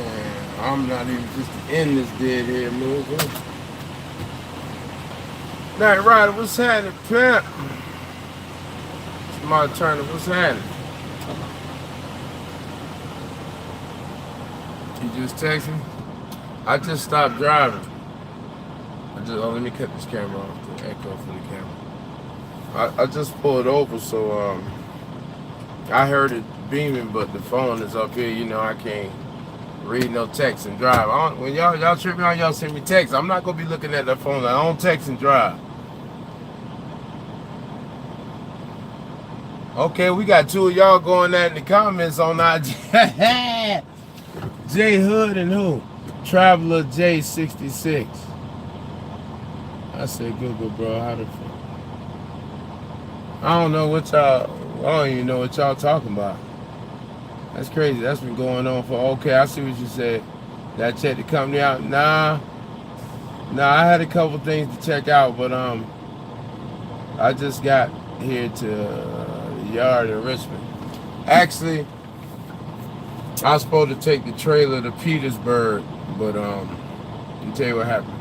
Man, I'm not even just in this dead head movie. Night Rider, what's happening, pimp? It's my turn. What's happening? You just texting? I just stopped driving. Let me cut this camera off, the echo from the camera. I just pulled over, so I heard it beaming, but the phone is up here. You know, I can't read no text and drive. When y'all trip me out, y'all send me text. I'm not gonna be looking at that phone. I don't text and drive. Okay, we got two of y'all going at in the comments on IG. J Hood and who? Traveler J66. I said Google, bro. How the fuck? I don't know what y'all. I don't even know what y'all talking about. That's crazy. That's been going on for. Okay, I see what you said. That check the company out. Nah. I had a couple things to check out, but I just got here to the yard in Richmond. Actually, I was supposed to take the trailer to Petersburg, but let me tell you what happened.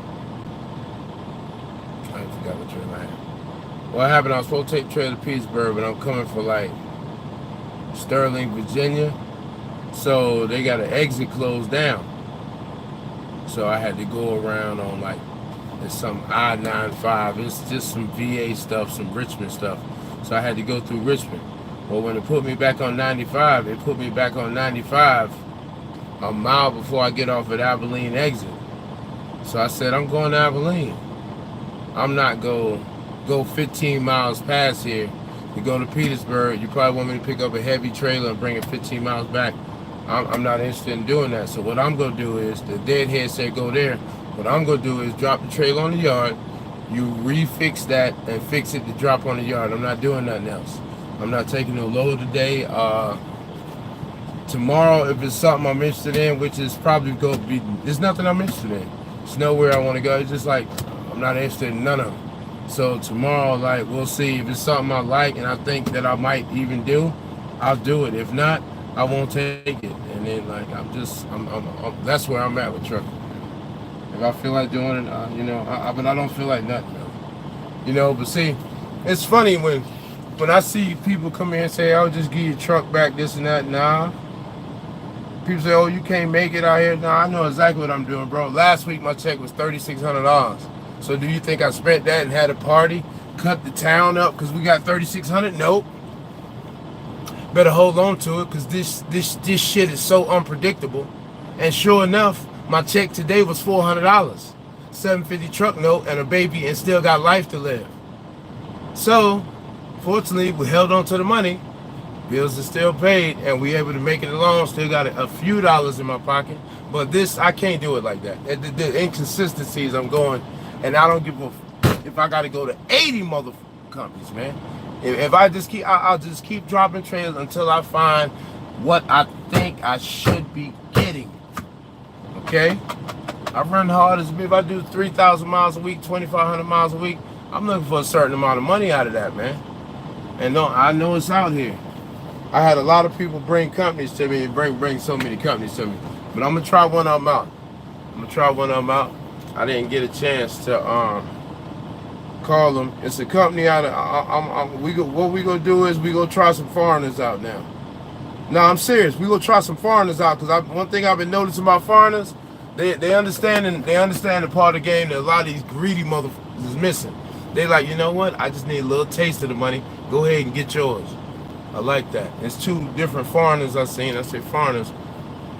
I forgot what trailer I had. What happened? I was supposed to take the trailer to Petersburg, but I'm coming for like Sterling, Virginia. So they got an exit closed down. So I had to go around on like it's some I-95. It's just some VA stuff, some Richmond stuff. So I had to go through Richmond. Well, when it put me back on 95, it put me back on 95 a mile before I get off at Abilene exit. So I said, I'm going to Abilene. I'm not go 15 miles past here to go to Petersburg. You probably want me to pick up a heavy trailer and bring it 15 miles back. I'm not interested in doing that. So what I'm going to do is, the deadhead said go there. What I'm going to do is drop the trailer on the yard. You refix that and fix it to drop on the yard. I'm not doing nothing else. I'm not taking no load today. Tomorrow, if it's something I'm interested in, which is probably going to be, there's nothing I'm interested in. It's nowhere I want to go. It's just like, I'm not interested in none of them. So tomorrow, like, we'll see if it's something I like and I think that I might even do, I'll do it. If not, I won't take it. And then, like, I'm that's where I'm at with trucking. If I feel like doing it, you know, but I don't feel like nothing, you know. But see, it's funny when I see people come in and say, I'll just give your truck back, this and that. Nah. People say, oh, you can't make it out here. Nah, I know exactly what I'm doing, bro. Last week, my check was $3,600. So do you think I spent that and had a party, cut the town up because we got $3,600? Nope. Better hold on to it because this shit is so unpredictable. And sure enough, my check today was $400, $750 truck note, and a baby, and still got life to live. So, fortunately, we held on to the money. Bills are still paid, and we able to make it along. Still got a few dollars in my pocket. But this, I can't do it like that. The inconsistencies I'm going, and I don't give a if I got to go to 80 motherfucking companies, man. If I just keep, I'll just keep dropping trailers until I find what I think I should be getting. Okay? I run hard as me. If I do 3,000 miles a week, 2,500 miles a week, I'm looking for a certain amount of money out of that, man. And no, I know it's out here. I had a lot of people bring companies to me and bring so many companies to me. But I'm gonna try one of them out. I didn't get a chance to call them. It's a company out of. What we gonna do is we gonna try some foreigners out now. No, I'm serious. We gonna try some foreigners out because one thing I've been noticing about foreigners, they understand the part of the game that a lot of these greedy motherfuckers is missing. They like, you know what? I just need a little taste of the money. Go ahead and get yours. I like that. It's two different foreigners I've seen. I say foreigners.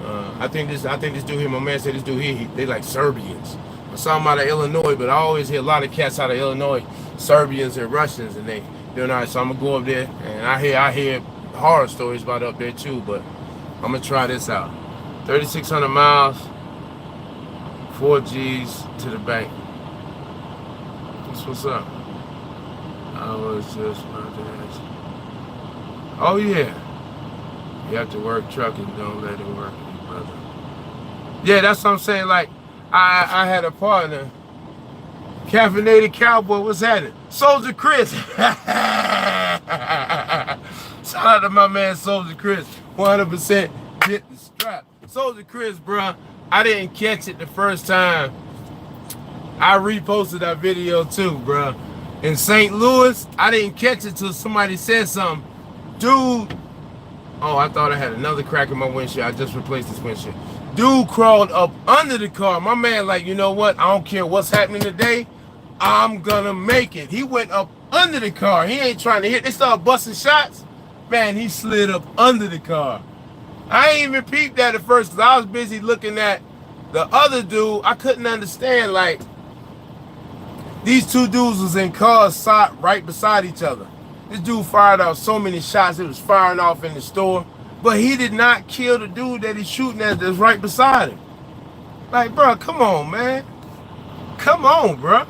I think this dude here, my man said this dude here, they like Serbians. I saw him out of Illinois, but I always hear a lot of cats out of Illinois, Serbians and Russians, and they doing all right. So I'm gonna go up there, and I hear horror stories about up there too. But I'm gonna try this out. 3,600 miles, 4 G's to the bank. That's what's up. I was just about to ask. Oh yeah, you have to work trucking. Don't let it work, brother. Yeah, that's what I'm saying. Like. I had a partner, caffeinated cowboy. What's happening? Soldier Chris. Shout out to my man Soldier Chris. 100% get the strap. Soldier Chris, bro, I didn't catch it the first time. I reposted that video too, bro. In St. Louis, I didn't catch it till somebody said something. Dude, oh, I thought I had another crack in my windshield. I just replaced this windshield. Dude crawled up under the car. My man, like, you know what? I don't care what's happening today. I'm gonna make it. He went up under the car. He ain't trying to hit. They started busting shots. Man, he slid up under the car. I ain't even peeped that at first because I was busy looking at the other dude. I couldn't understand, like, these two dudes was in cars right beside each other. This dude fired out so many shots, it was firing off in the store. But he did not kill the dude that he's shooting at that's right beside him. Like, bro, come on, man. Come on, bro.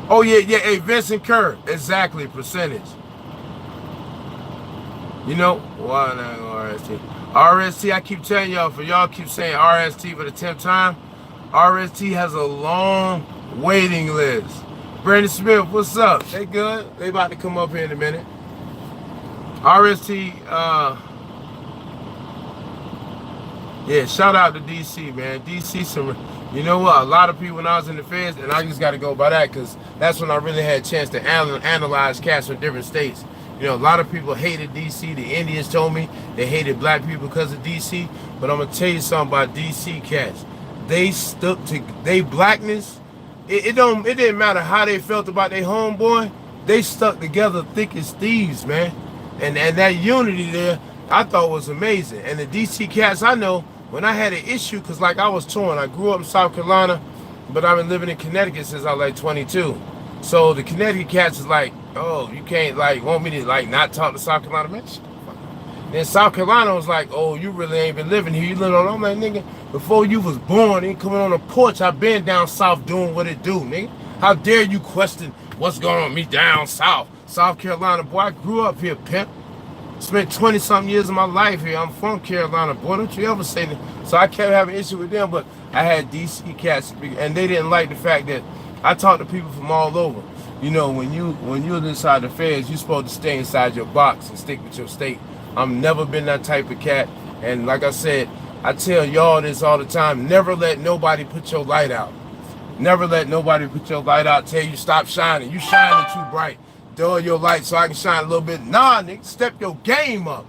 Oh, yeah, hey, Vincent Kerr. Exactly, percentage. You know, why not RST? RST, I keep telling y'all, for y'all keep saying RST for the 10th time, RST has a long waiting list. Brandon Smith, what's up? They good? They about to come up here in a minute. RST, yeah, shout out to DC, man. DC, some, you know what? A lot of people when I was in the feds, and I just got to go by that because that's when I really had a chance to analyze cats from different states. You know, a lot of people hated DC. The Indians told me they hated black people because of DC. But I'm going to tell you something about DC cats. They stuck to their blackness. It didn't matter how they felt about their homeboy. They stuck together thick as thieves, man. And that unity there, I thought was amazing. And the DC cats, I know, when I had an issue, because like I was torn. I grew up in South Carolina, but I've been living in Connecticut since I was like 22. So the Connecticut cats is like, oh, you can't like want me to like not talk to South Carolina, man. Then South Carolina was like, oh, you really ain't been living here. You live on, I'm like, nigga, before you was born and coming on the porch, I been down south doing what it do, nigga. How dare you question what's going on with me down south? South Carolina, boy, I grew up here, pimp. Spent 20-something years of my life here. I'm from Carolina, boy. Don't you ever say that. So I kept having issue with them, but I had DC cats, and they didn't like the fact that I talked to people from all over. You know, when you're inside the feds, you're supposed to stay inside your box and stick with your state. I've never been that type of cat. And like I said, I tell y'all this all the time. Never let nobody put your light out. Never let nobody put your light out, tell you stop shining. You shining too bright. Dull your light so I can shine a little bit. Nah, nigga, step your game up.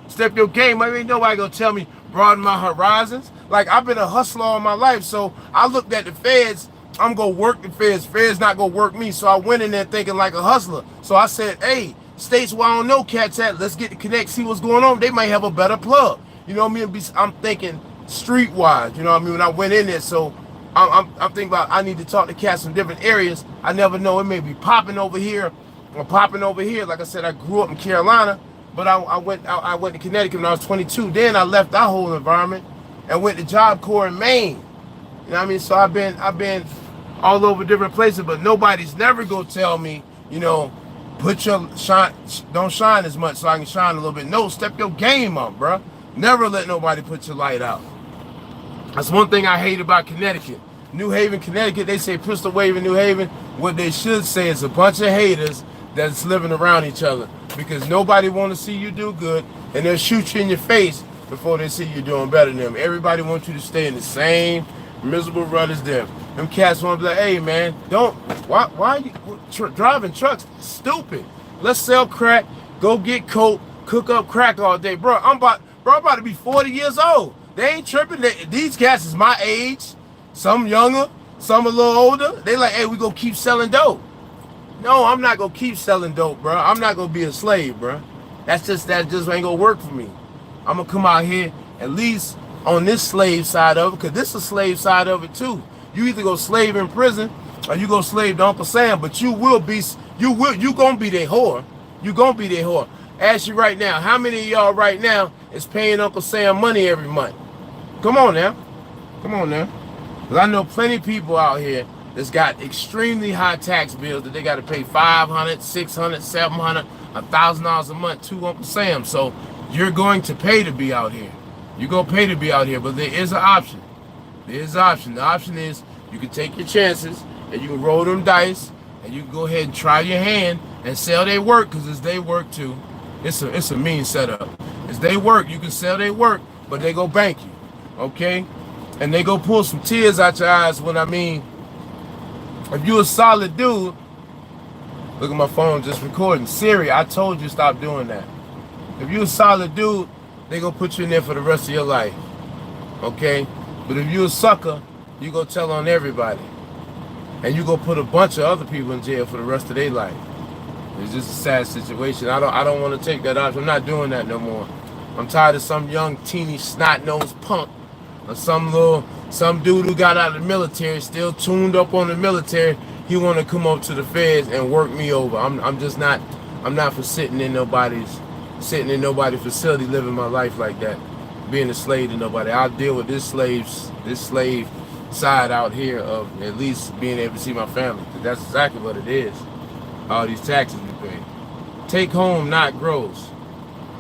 Step your game up. Ain't nobody gonna tell me broaden my horizons. Like, I've been a hustler all my life, so I looked at the feds. I'm gonna work the feds. Feds not gonna work me. So I went in there thinking like a hustler. So I said, hey, states where I don't know cats at, let's get to connect, see what's going on. They might have a better plug. You know what I mean? I'm thinking streetwise. You know what I mean? When I went in there, so I'm thinking about I need to talk to cats from different areas. I never know, it may be popping over here or popping over here. Like I said, I grew up in Carolina, but I went to Connecticut when I was 22. Then I left that whole environment and went to Job Corps in Maine. You know what I mean? So I've been all over different places, but nobody's never gonna tell me, you know, put your don't shine as much so I can shine a little bit. No, step your game up, bro. Never let nobody put your light out. That's one thing I hate about Connecticut. New Haven, Connecticut, they say pistol wave in New Haven. What they should say is a bunch of haters that's living around each other, because nobody want to see you do good, and they'll shoot you in your face before they see you doing better than them. Everybody wants you to stay in the same miserable rut as them. Them cats want to be like, hey man, why are you driving trucks? Stupid. Let's sell crack, go get coke, cook up crack all day. Bro, I'm about to be 40 years old. They ain't tripping. These cats is my age. Some younger, some a little older. They like, hey, we gonna keep selling dope. No, I'm not gonna keep selling dope, bro. I'm not gonna be a slave, bro. That just ain't gonna work for me. I'm gonna come out here at least on this slave side of it, because this is a slave side of it too. You either go slave in prison or you go slave to Uncle Sam, but you gonna be their whore. You gonna be their whore. Ask you right now, how many of y'all right now is paying Uncle Sam money every month? Come on now. Come on now. Because I know plenty of people out here that's got extremely high tax bills that they got to pay $500, $600, $700, $1,000 a month to Uncle Sam. So you're going to pay to be out here. You're going to pay to be out here, but there is an option. There is an option. The option is you can take your chances and you can roll them dice and you can go ahead and try your hand and sell their work, because it's their work too. It's a mean setup. It's they work. You can sell their work, but they go bank you. Okay? And they go pull some tears out your eyes when I mean, if you a solid dude, look at my phone just recording. Siri, I told you stop doing that. If you a solid dude, they gonna put you in there for the rest of your life. Okay? But if you a sucker, you go tell on everybody. And you go put a bunch of other people in jail for the rest of their life. It's just a sad situation. I don't want to take that option. I'm not doing that no more. I'm tired of some young teeny snot-nosed punk or some dude who got out of the military, still tuned up on the military. He want to come up to the feds and work me over. I'm not for sitting in nobody's facility living my life like that, being a slave to nobody. I'll deal with this slave side out here of at least being able to see my family, because that's exactly what it is. All these taxes we pay. Take home, not gross.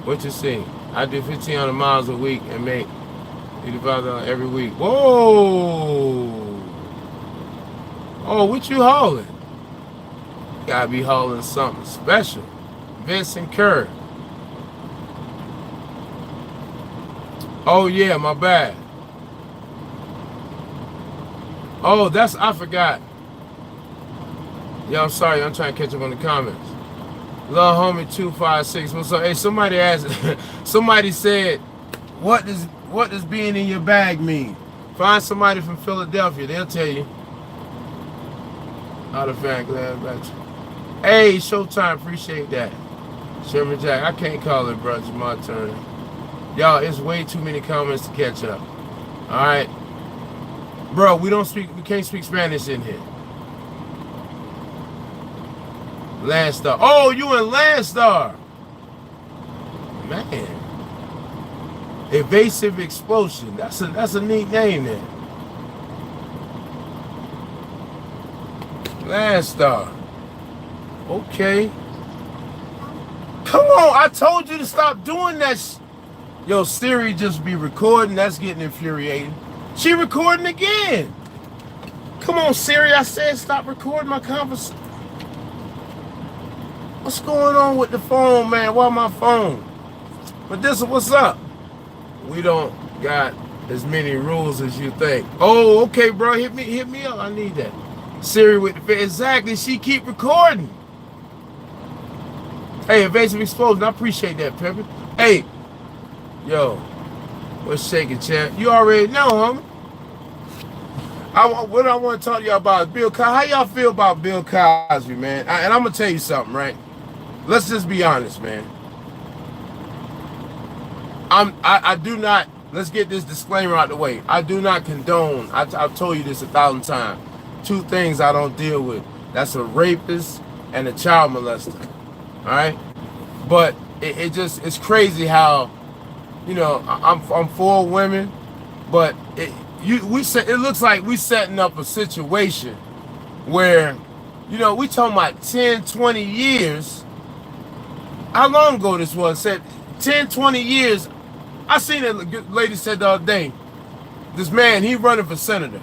What you see? I do 1,500 miles a week and make $85 every week. Whoa! Oh, what you hauling? Gotta be hauling something special. Vincent Kerr. Oh yeah, my bad. Oh, I forgot. Yeah, I'm sorry. I'm trying to catch up on the comments. Love homie 256. What's up? Hey, somebody asked. Somebody said, "What does being in your bag mean?" Find somebody from Philadelphia. They'll tell you. Out of fan, glad about you. Hey, Showtime. Appreciate that. Sherman Jack. I can't call it, bro. It's my turn. Y'all, it's way too many comments to catch up. All right. Bro, we can't speak Spanish in here. Landstar. Oh, you in Landstar. Man. Evasive Explosion. That's a neat name there. Landstar. Okay. Come on, I told you to stop doing that. Yo, Siri just be recording. That's getting infuriating. She recording again. Come on, Siri. I said stop recording my conversation. What's going on with the phone, man? Why my phone? But this is what's up. We don't got as many rules as you think. Oh, okay, bro. Hit me up. I need that. Siri with the face. Exactly. She keep recording. Hey, Evasive Explosion. I appreciate that, Pepper. Hey, yo. What's shaking, champ? You already know, homie. What I want to talk to y'all about is Bill Cosby. How y'all feel about Bill Cosby, man? And I'm going to tell you something, right? Let's just be honest, man. I do not, let's get this disclaimer out the way. I do not condone, I've told you this 1,000 times. Two things I don't deal with. That's a rapist and a child molester. All right? But it's crazy how, you know, I'm for women, but it looks like we setting up a situation where, you know, we talking about 10, 20 years. How long ago this was? Said 10, 20 years. I seen a lady said the other day, this man, he running for senator.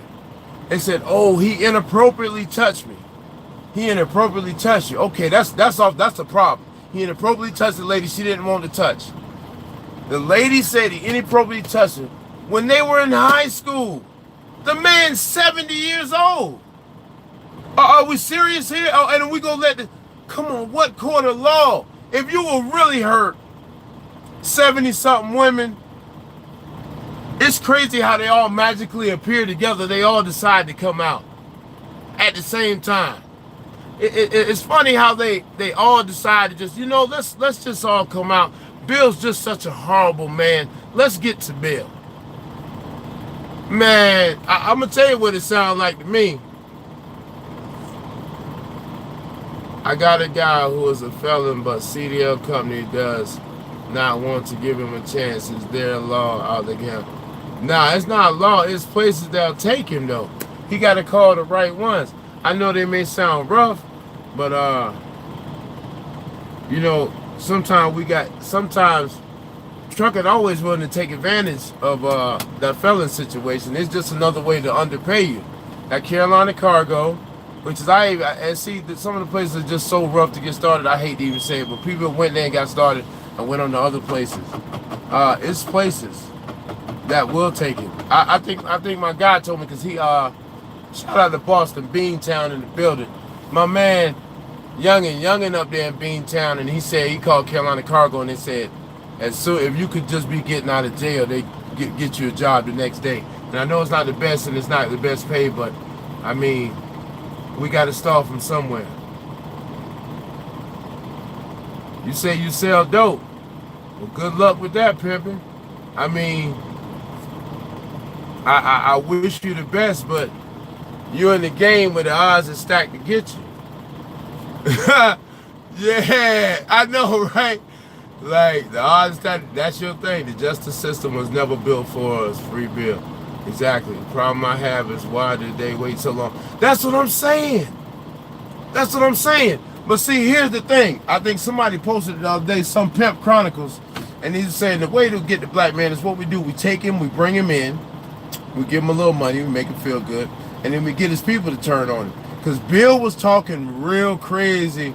They said, oh, he inappropriately touched me. He inappropriately touched you. Okay, that's the problem. He inappropriately touched the lady she didn't want to touch. The lady said he inappropriately touched her when they were in high school. The man's 70 years old. Are we serious here? Oh, and we gonna let the, come on, what court of law? If you were really hurt, 70-something women, it's crazy how they all magically appear together. They all decide to come out at the same time. It's funny how they all decide to just, you know, let's just all come out. Bill's just such a horrible man. Let's get to Bill. Man, I'm going to tell you what it sounds like to me. I got a guy who is a felon, but CDL company does not want to give him a chance. Is there a law out there? Nah, it's not a law. It's places that'll take him, though. He got to call the right ones. I know they may sound rough, but, you know, sometimes trucking always willing to take advantage of that felon situation. It's just another way to underpay you. That Carolina Cargo, which is, I see that some of the places are just so rough to get started. I hate to even say it, but people went there and got started. I went on to other places. It's places that will take it. I think my guy told me, because he shout out to Boston, Beantown in the building. My man Youngin up there in Beantown, and he said he called Carolina Cargo and they said, if you could just be getting out of jail, they get you a job the next day. And I know it's not the best and it's not the best pay, but I mean, we got to start from somewhere. You say you sell dope. Well, good luck with that, pimping. I mean, I wish you the best, but you're in the game where the odds are stacked to get you. Yeah, I know, right? Like, the odds that's your thing. The justice system was never built for us. Free bill. Exactly. The problem I have is, why did they wait so long? That's what I'm saying. That's what I'm saying. But see, here's the thing. I think somebody posted it the other day, some Pimp Chronicles, and he's saying the way to get the black man is what we do. We take him, we bring him in, we give him a little money, we make him feel good, and then we get his people to turn on him. Because Bill was talking real crazy.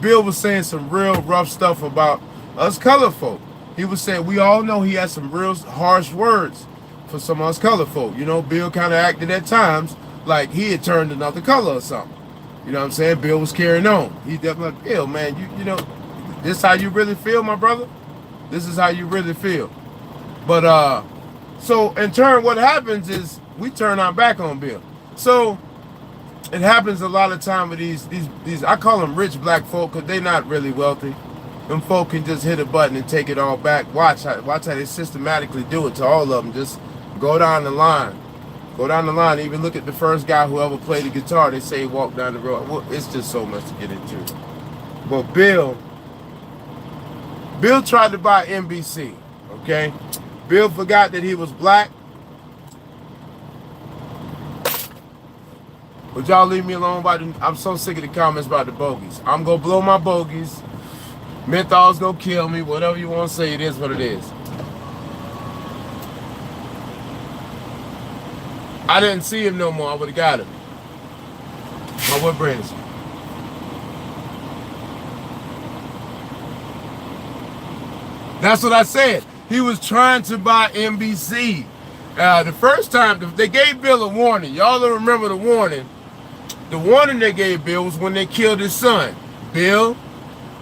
Bill was saying some real rough stuff about us colored folk. He was saying, we all know he had some real harsh words for some of us colored folk. You know, Bill kind of acted at times like he had turned another color or something. You know what I'm saying? Bill was carrying on. He definitely like, Bill, man, you know, this how you really feel, my brother? This is how you really feel. But, so in turn, what happens is we turn our back on Bill. So it happens a lot of time with these I call them rich black folk, because they're not really wealthy. Them folk can just hit a button and take it all back. Watch how they systematically do it to all of them. Just go down the line. Go down the line. Even look at the first guy who ever played the guitar. They say he walked down the road. Well, it's just so much to get into. But Bill tried to buy NBC. Okay? Bill forgot that he was black. Would y'all leave me alone about the, I'm so sick of the comments about the bogeys. I'm gonna blow my bogeys. Menthol's gonna kill me. Whatever you want to say, it is what it is. I didn't see him no more. I would have got him. But what brings you? That's what I said. He was trying to buy NBC. The first time, they gave Bill a warning. Y'all don't remember the warning. The warning they gave Bill was when they killed his son. Bill,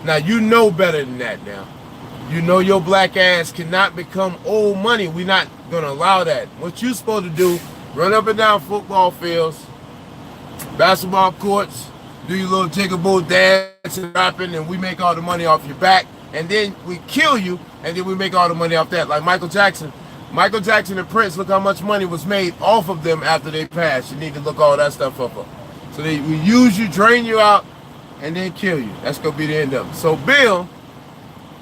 now you know better than that now. You know your black ass cannot become old money. We're not going to allow that. What you supposed to do, run up and down football fields, basketball courts, do your little jigaboo dance and rapping, and we make all the money off your back. And then we kill you, and then we make all the money off that. Like Michael Jackson. Michael Jackson and Prince, look how much money was made off of them after they passed. You need to look all that stuff up. So we use you, drain you out, and then kill you. That's going to be the end of it. So Bill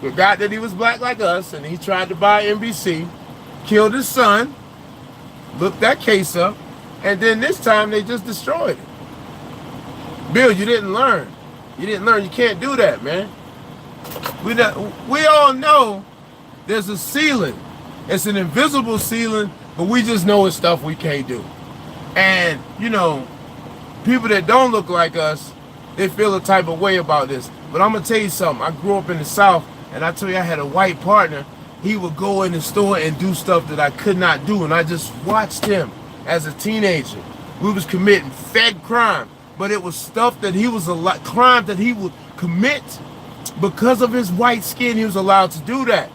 forgot that he was black like us, and he tried to buy NBC, killed his son, looked that case up, and then this time they just destroyed it. Bill, you didn't learn. You didn't learn. You can't do that, man. We all know there's a ceiling. It's an invisible ceiling, but we just know it's stuff we can't do. And, you know, people that don't look like us, they feel a type of way about this. But I'm going to tell you something. I grew up in the South, and I tell you, I had a white partner. He would go in the store and do stuff that I could not do, and I just watched him as a teenager. We was committing fed crime, but it was stuff that he was crime that he would commit because of his white skin. He was allowed to do that.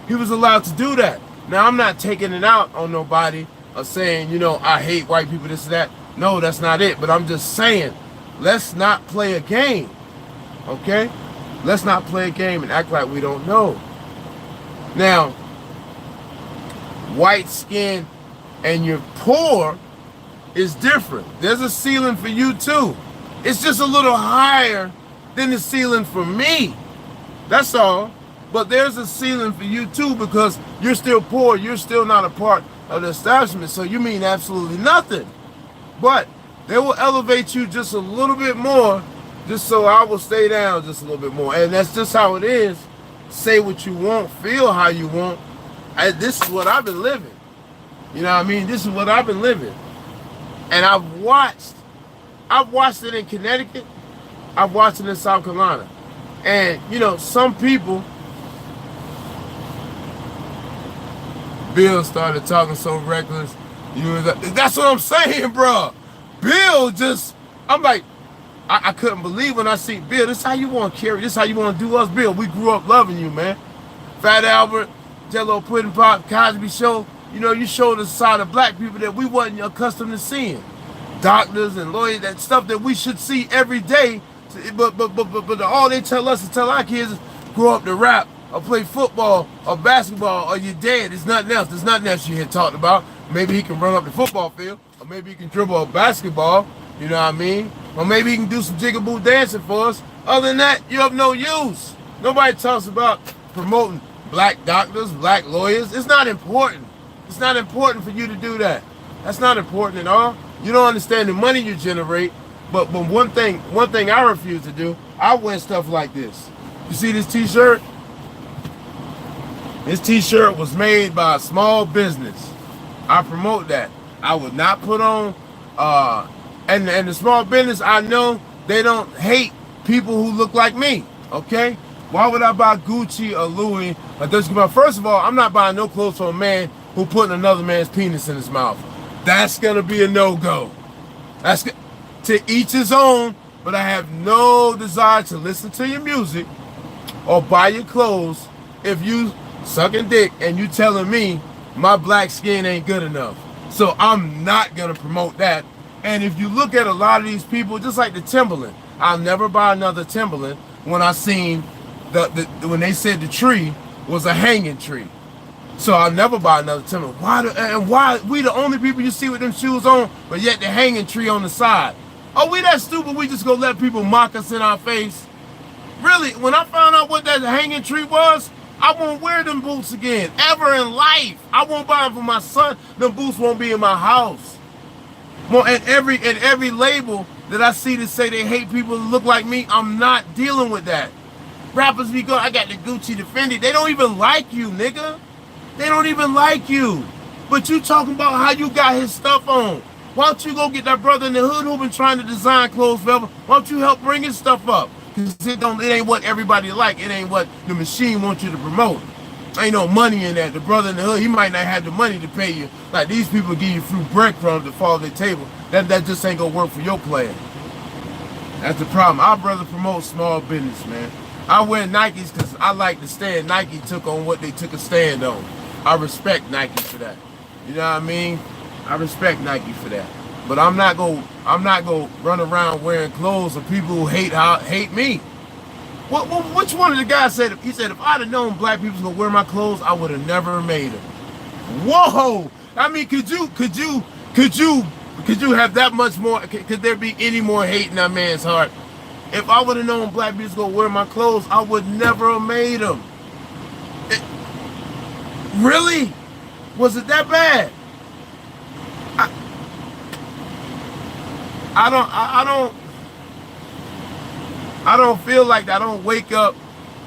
He was allowed to do that. Now, I'm not taking it out on nobody or saying, you know, I hate white people, this and that. No, that's not it. But I'm just saying, let's not play a game, okay? Let's not play a game and act like we don't know. Now, white skin and you're poor is different. There's a ceiling for you too. It's just a little higher than the ceiling for me. That's all. But there's a ceiling for you too, because you're still poor. You're still not a part of the establishment. So you mean absolutely nothing. But they will elevate you just a little bit more, just so I will stay down just a little bit more. And that's just how it is. Say what you want, feel how you want. This is what I've been living. You know what I mean? This is what I've been living. And I've watched it in Connecticut. I've watched it in South Carolina. And, you know, some people, Bill started talking so reckless. That's what I'm saying, bro. Bill just, I'm like, I couldn't believe when I see Bill. This is how you want to carry. This is how you want to do us, Bill. We grew up loving you, man. Fat Albert, Jello Pudding Pop, Cosby Show. You know, you showed us a side of black people that we wasn't accustomed to seeing. Doctors and lawyers, that stuff that we should see every day. But all they tell us to tell our kids is grow up to rap or play football or basketball or you're dead. There's nothing else. There's nothing else you had talked about. Maybe he can run up the football field, or maybe he can dribble a basketball. You know what I mean? Or maybe he can do some jigaboo dancing for us. Other than that, you have no use. Nobody talks about promoting black doctors, black lawyers. It's not important. It's not important for you to do that. That's not important at all. You don't understand the money you generate. But one thing I refuse to do, I wear stuff like this. You see this t-shirt? This t-shirt was made by a small business. I promote that. I would not put on, and the small business, I know they don't hate people who look like me, okay? Why would I buy Gucci or Louis? First of all, I'm not buying no clothes for a man who putting another man's penis in his mouth. That's gonna be a no-go. That's to each his own, but I have no desire to listen to your music or buy your clothes if you sucking dick and you telling me my black skin ain't good enough. So I'm not gonna promote that. And if you look at a lot of these people, just like the Timberland, I'll never buy another Timberland when I seen when they said the tree was a hanging tree. So I'll never buy another Timberland. Why we the only people you see with them shoes on, but yet the hanging tree on the side? Are we that stupid we just gonna let people mock us in our face? Really, when I found out what that hanging tree was, I won't wear them boots again, ever in life. I won't buy them for my son. Them boots won't be in my house. Well, and every label that I see that say they hate people who look like me, I'm not dealing with that. Rappers be going, I got the Gucci Defendi. They don't even like you, nigga. They don't even like you. But you talking about how you got his stuff on. Why don't you go get that brother in the hood who been trying to design clothes forever? Why don't you help bring his stuff up? Because it ain't what everybody like. It ain't what the machine wants you to promote. Ain't no money in that. The brother in the hood, he might not have the money to pay you. Like these people give you fruit breadcrumbs to fall their table. That just ain't gonna work for your plan. That's the problem. I'd rather promote small business, man. I wear Nikes because I like the stand Nike took on what they took a stand on. I respect Nike for that. You know what I mean? I respect Nike for that. But I'm not gonna run around wearing clothes of people who hate me. Which one of the guys said? He said, if I'd have known black people was gonna wear my clothes, I would have never made them. Whoa! I mean, could you have that much more? Could there be any more hate in that man's heart? If I would have known black people was gonna wear my clothes, I would never have made them. Really? Was it that bad? I don't feel like that. I don't wake up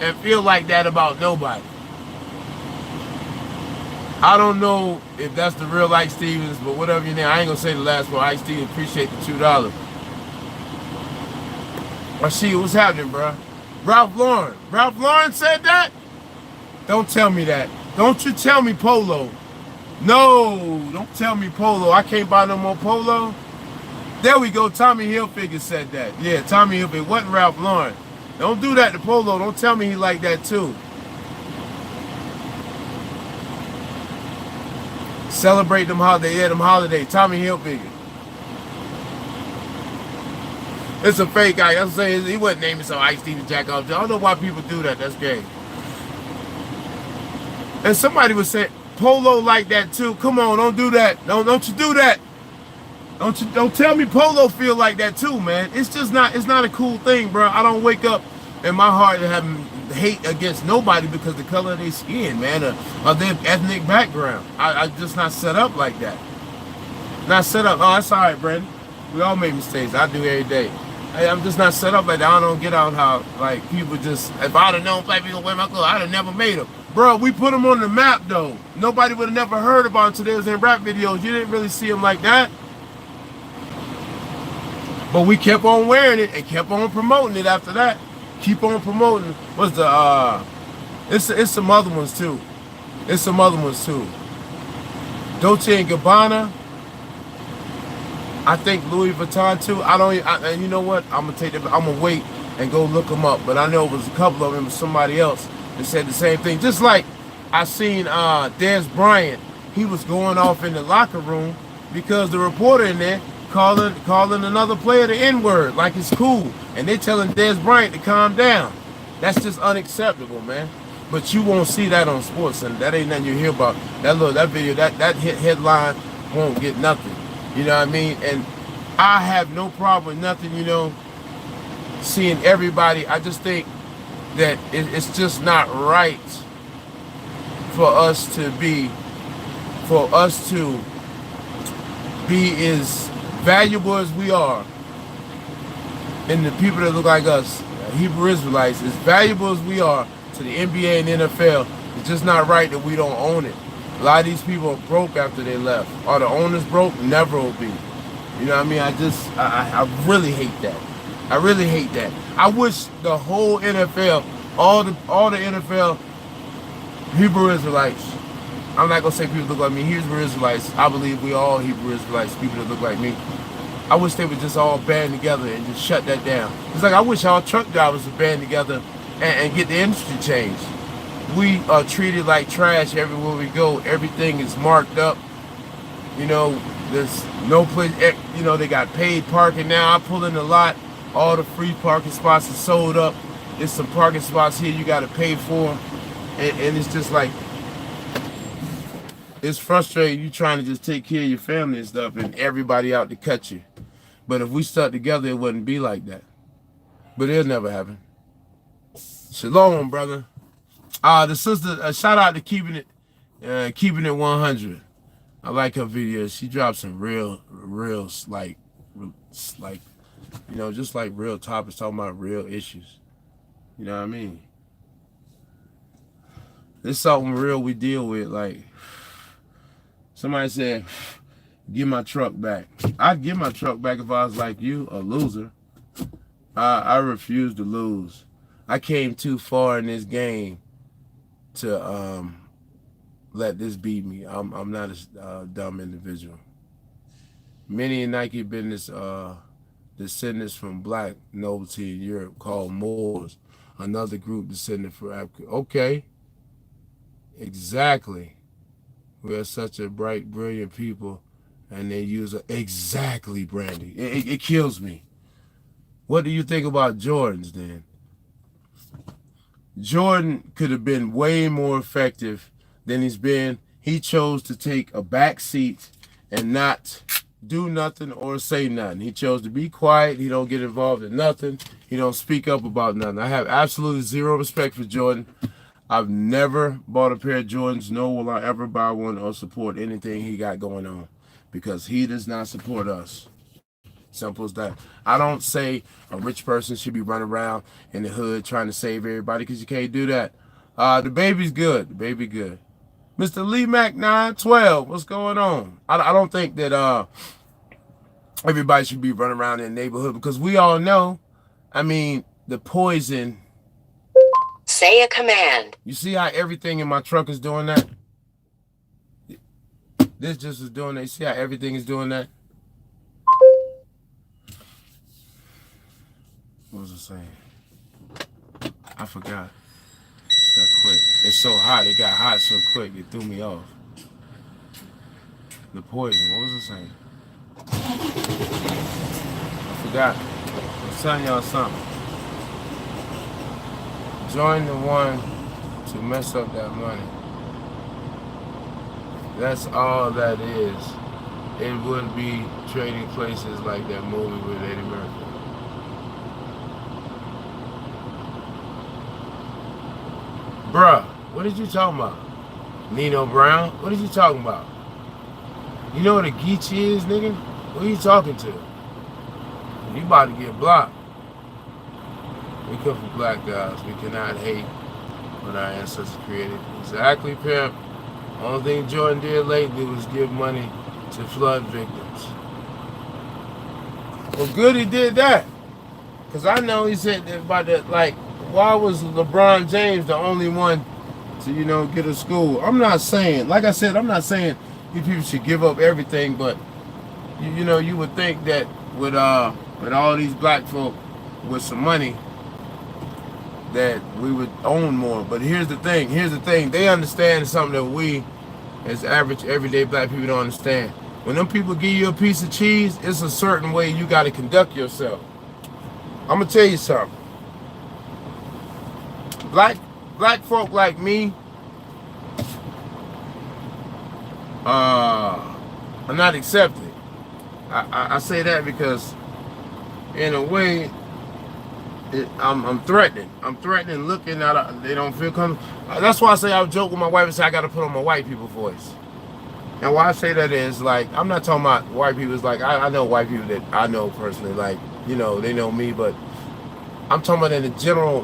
and feel like that about nobody. I don't know if that's the real Ike Stevens, but whatever your name, I ain't gonna say the last one. Ike Stevens, appreciate the $2. Rashid, what's happening, bro? Ralph Lauren said that? Don't tell me that. Don't you tell me Polo. No, don't tell me Polo. I can't buy no more Polo. There we go. Tommy Hilfiger said that. Yeah, Tommy Hilfiger. Wasn't Ralph Lauren. Don't do that to Polo. Don't tell me he like that too. Celebrate them holidays. Yeah, them holidays. Tommy Hilfiger. It's a fake guy. I'm saying he wasn't naming some Ice Stevens Jack off. I don't know why people do that. That's gay. And somebody was saying Polo like that too. Come on, don't do that. Don't you do that. Don't tell me Polo feel like that too, man. It's just not. It's not a cool thing, bro. I don't wake up in my heart having hate against nobody because of the color of their skin, man, or their ethnic background. I just not set up like that. Not set up. Oh, that's all right, Brandon. We all make mistakes. I do every day. I'm just not set up like that. I don't get out how like people just. If I'd have known black people wear my clothes, I'd have never made them. Bro, we put them on the map though. Nobody would have never heard about them until they was in rap videos. You didn't really see them like that. But we kept on wearing it and kept on promoting it after that. Keep on promoting. What's the it's some other ones too. It's some other ones too. Dolce and Gabbana. I think Louis Vuitton too. And you know what? I'm gonna take them. I'm gonna wait and go look them up. But I know it was a couple of them. It was somebody else that said the same thing. Just like I seen Des Bryant. He was going off in the locker room because the reporter in there calling another player the N-word like it's cool, and they telling Des Bryant to calm down. That's just unacceptable, man. But you won't see that on SportsCenter. That ain't nothing you hear about. That video, that hit headline won't get nothing. You know what I mean? And I have no problem with nothing, you know, seeing everybody. I just think that it's just not right for us to be as valuable as we are, and the people that look like us, Hebrew Israelites, as valuable as we are to the NBA and NFL, it's just not right that we don't own it. A lot of these people are broke after they left. Are the owners broke? Never will be. You know what I mean? I really hate that. I really hate that. I wish the whole NFL, all the NFL Hebrew Israelites, I'm not gonna say people look like me, Hebrew Israelites, I believe we all Hebrew Israelites, people that look like me. I wish they would just all band together and just shut that down. It's like I wish all truck drivers would band together and get the industry changed. We are treated like trash everywhere we go. Everything is marked up. You know, there's no place, you know, they got paid parking now. I pull in the lot, all the free parking spots are sold up. There's some parking spots here you got to pay for. And it's just like, it's frustrating. You trying to just take care of your family and stuff and everybody out to cut you. But if we stuck together, it wouldn't be like that. But it'll never happen. Shalom, brother. The sister, shout out to keeping it 100. I like her videos. She drops some real, like, you know, just like real topics, talking about real issues. You know what I mean? This is something real we deal with. Like, somebody said, give my truck back. I'd give my truck back if I was like you, a loser. I refuse to lose. I came too far in this game to let this beat me. I'm not a dumb individual. Many in Nike business descendants from black nobility in Europe called Moors, another group descended from Africa. Okay, exactly. We are such a bright, brilliant people, and they use exactly, Brandy. It kills me. What do you think about Jordans then? Jordan could have been way more effective than he's been. He chose to take a back seat and not do nothing or say nothing. He chose to be quiet. He don't get involved in nothing. He don't speak up about nothing. I have absolutely zero respect for Jordan. I've never bought a pair of Jordans, nor will I ever buy one or support anything he got going on, because he does not support us. Simple as that. I don't say a rich person should be running around in the hood trying to save everybody, because you can't do that. The baby's good. The baby good. Mr. Lee Mac 912, what's going on? I don't think that everybody should be running around in the neighborhood, because we all know, I mean, the poison. Say a command. You see how everything in my truck is doing that? This just is doing that. You see how everything is doing that? What was I saying? I forgot. It's that quick. It's so hot. It got hot so quick. It threw me off. The poison. What was I saying? I forgot. I was telling y'all something. Join the one to mess up that money. That's all that is. It would be trading places like that movie with Eddie Murphy. Bruh, what did you talking about? Nino Brown? What are you talking about? You know what a geech is, nigga? Who are you talking to? You about to get blocked. We come from black guys. We cannot hate what our ancestors created. Exactly, pimp. Only thing Jordan did lately was give money to flood victims. Well, good he did that. Because I know he said that about that, like, why was LeBron James the only one to, you know, get a school? I'm not saying, like I said, I'm not saying These people should give up everything, but you know, you would think that with all these black folk with some money that we would own more. But here's the thing. They understand something that we as average everyday black people don't understand. When them people give you a piece of cheese, it's a certain way you got to conduct yourself. I'm gonna tell you something. Black folk like me are not accepted. I say that because in a way I'm threatening. I'm threatening looking at they don't feel comfortable. That's why I say I joke with my wife and say I got to put on my white people voice. And why I say that is, like, I'm not talking about white people. It's like I know white people that I know personally, like, you know, they know me, but I'm talking about in the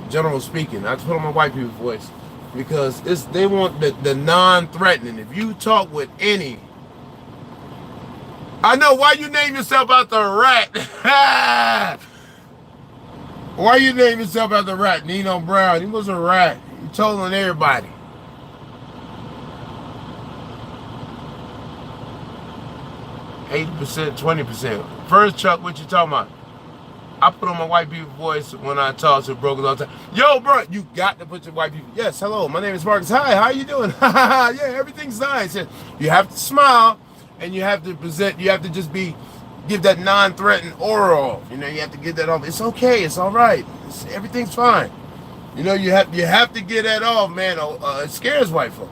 general speaking. I put on my white people's voice because they want the non-threatening. If you talk with any, I know why you name yourself after a rat. Why you name yourself after a rat? Nino Brown, he was a rat. He told on everybody. %, 20%. First, Chuck, what you talking about? I put on my white people voice when I talk to brokers all the time. Yo, bro, you got to put your white people. Yes, hello, my name is Marcus. Hi, how you doing? Yeah, everything's nice. You have to smile, and you have to present. You have to just give that non-threatening aura off. You know, you have to get that off. It's okay. It's all right. Everything's fine. You know, you have to get that off, man. It scares white folk.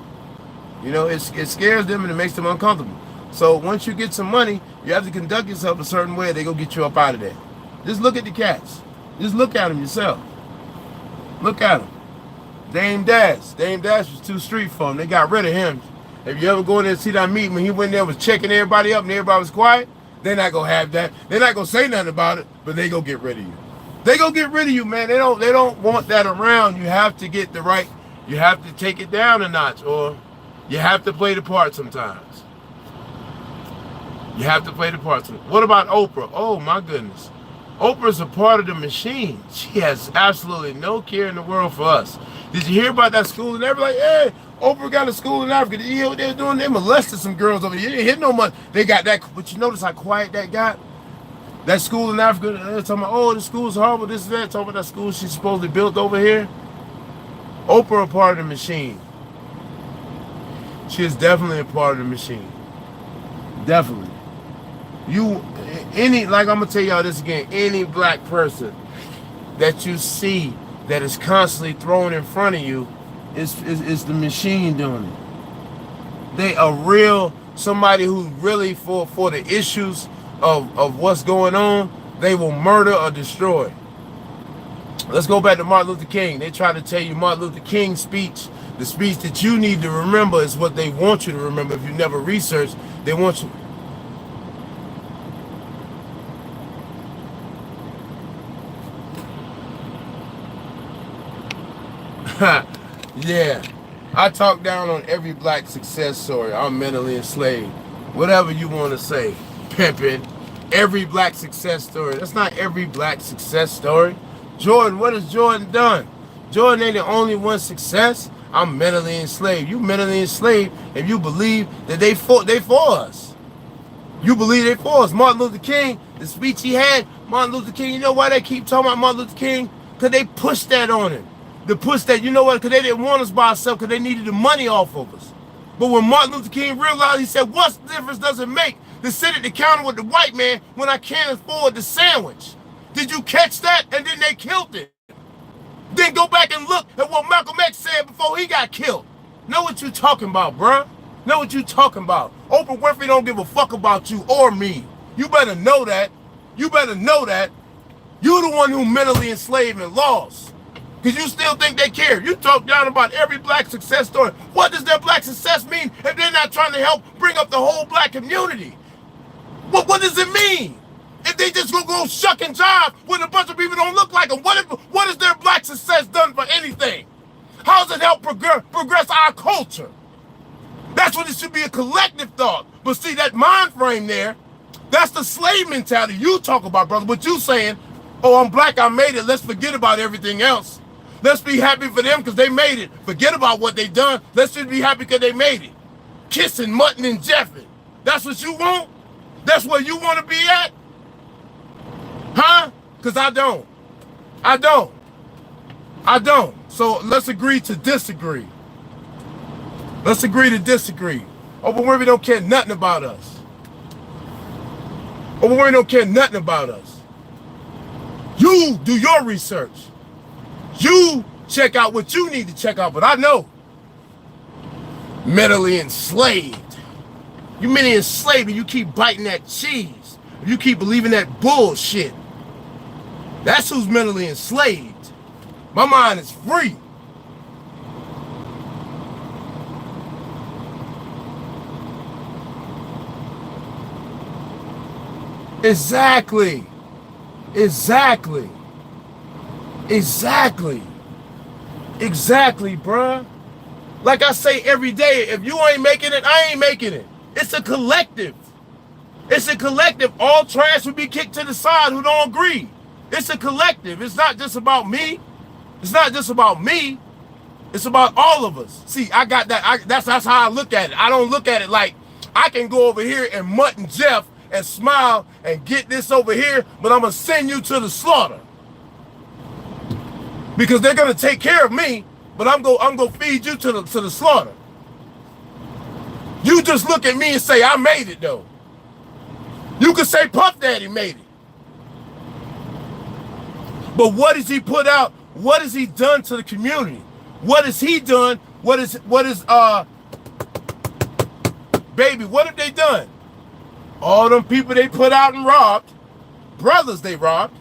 You know, it scares them and it makes them uncomfortable. So once you get some money, you have to conduct yourself a certain way. They gonna get you up out of there. Just look at the cats. Just look at them yourself. Look at them. Dame Dash was too street for him. They got rid of him. If you ever go in there and see that meeting when he went there was checking everybody up and everybody was quiet, they're not gonna have that. They're not gonna say nothing about it, but they gonna get rid of you. They gonna get rid of you, man. They don't want that around. You have to get the right. You have to take it down a notch, or you have to play the part sometimes. You have to play the part. What about Oprah? Oh my goodness. Oprah's a part of the machine. She has absolutely no care in the world for us. Did you hear about that school? And everybody like, hey, Oprah got a school in Africa. Did you hear what they were doing? They molested some girls over here. They didn't hit no money. They got that, but you notice how quiet that got? That school in Africa, they're talking about, oh, the school's horrible, this and that. Talking about that school she's supposedly built over here. Oprah a part of the machine. She is definitely a part of the machine. Definitely. Like I'm gonna tell y'all this again, any black person that you see that is constantly thrown in front of you is the machine doing it. They are real, somebody who's really for the issues of what's going on, they will murder or destroy. Let's go back to Martin Luther King. They try to tell you Martin Luther King's speech, the speech that you need to remember is what they want you to remember. If you never researched, they want you. Yeah, I talk down on every black success story. I'm mentally enslaved. Whatever you want to say, pimping. Every black success story. That's not every black success story. Jordan, what has Jordan done? Jordan ain't the only one success. I'm mentally enslaved. You mentally enslaved if you believe that they for us. You believe they for us. Martin Luther King, the speech he had, Martin Luther King, you know why they keep talking about Martin Luther King? Because they pushed that on him. To push that, you know what, because they didn't want us by ourselves because they needed the money off of us. But when Martin Luther King realized, he said, what difference does it make to sit at the counter with the white man when I can't afford the sandwich? Did you catch that? And then they killed it. Then go back and look at what Malcolm X said before he got killed. Know what you talking about, bruh. Know what you talking about. Oprah Winfrey don't give a fuck about you or me. You better know that. You better know that. You're the one who mentally enslaved and lost. Because you still think they care. You talk down about every black success story. What does their black success mean if they're not trying to help bring up the whole black community? What does it mean? If they just gonna go shuck and jive when a bunch of people don't look like them, what has their black success done for anything? How does it help progress our culture? That's what it should be, a collective thought. But see, that mind frame there, that's the slave mentality you talk about, brother. What you saying, oh, I'm black, I made it, let's forget about everything else. Let's be happy for them because they made it. Forget about what they done. Let's just be happy because they made it. Kissing, mutton, and jeffing. That's what you want? That's where you want to be at? Huh? Because I don't. I don't. I don't. So let's agree to disagree. Let's agree to disagree. Overworthy don't care nothing about us. Overworthy don't care nothing about us. You do your research. You check out what you need to check out, but I know. Mentally enslaved. You mentally enslaved and you keep biting that cheese. You keep believing that bullshit. That's who's mentally enslaved. My mind is free. Exactly. Exactly. Exactly. Exactly, bruh. Like I say every day, if you ain't making it, I ain't making it. It's a collective. It's a collective. All trash will be kicked to the side who don't agree. It's a collective. It's not just about me. It's not just about me. It's about all of us. See, I got that. That's how I look at it. I don't look at it like I can go over here and mutt and Jeff and smile and get this over here, but I'm going to send you to the slaughter. Because they're going to take care of me, but I'm going to feed you to the slaughter. You just look at me and say, I made it, though. You could say Puff Daddy made it. But what has he put out? What has he done to the community? What has he done? What is baby, what have they done? All them people they put out and robbed, brothers they robbed,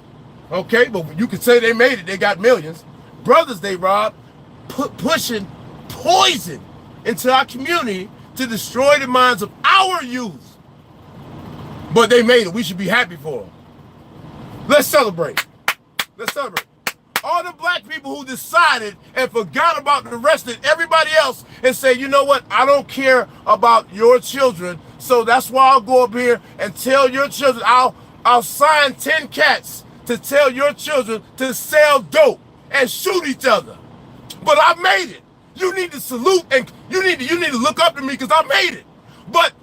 okay, but you could say they made it, they got millions. Brothers they robbed, pushing poison into our community to destroy the minds of our youth. But they made it, we should be happy for them. Let's celebrate. Let's celebrate. All the black people who decided and forgot about the rest of everybody else and say, you know what, I don't care about your children, so that's why I'll go up here and tell your children, I'll sign 10 cats to tell your children to sell dope and shoot each other. But I made it. You need to salute and you need to look up to me because I made it. But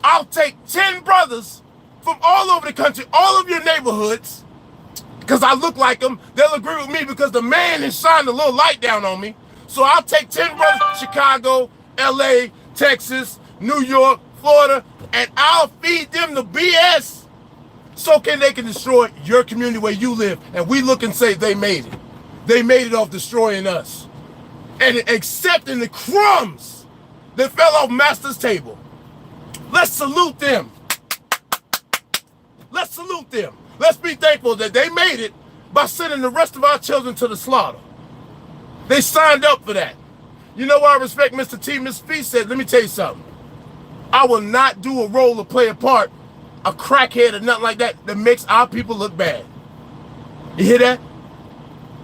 I'll take 10 brothers from all over the country, all of your neighborhoods, because I look like them. They'll agree with me because the man has shined a little light down on me. So I'll take 10 brothers from Chicago, LA, Texas, New York, Florida, and I'll feed them the BS so they can destroy your community where you live. And we look and say they made it. They made it off destroying us and accepting the crumbs that fell off Master's table. Let's salute them. Let's salute them. Let's be thankful that they made it by sending the rest of our children to the slaughter. They signed up for that. You know why I respect Mr. T? Mr. P said, let me tell you something. I will not do a role or play a part, a crackhead or nothing like that, that makes our people look bad. You hear that?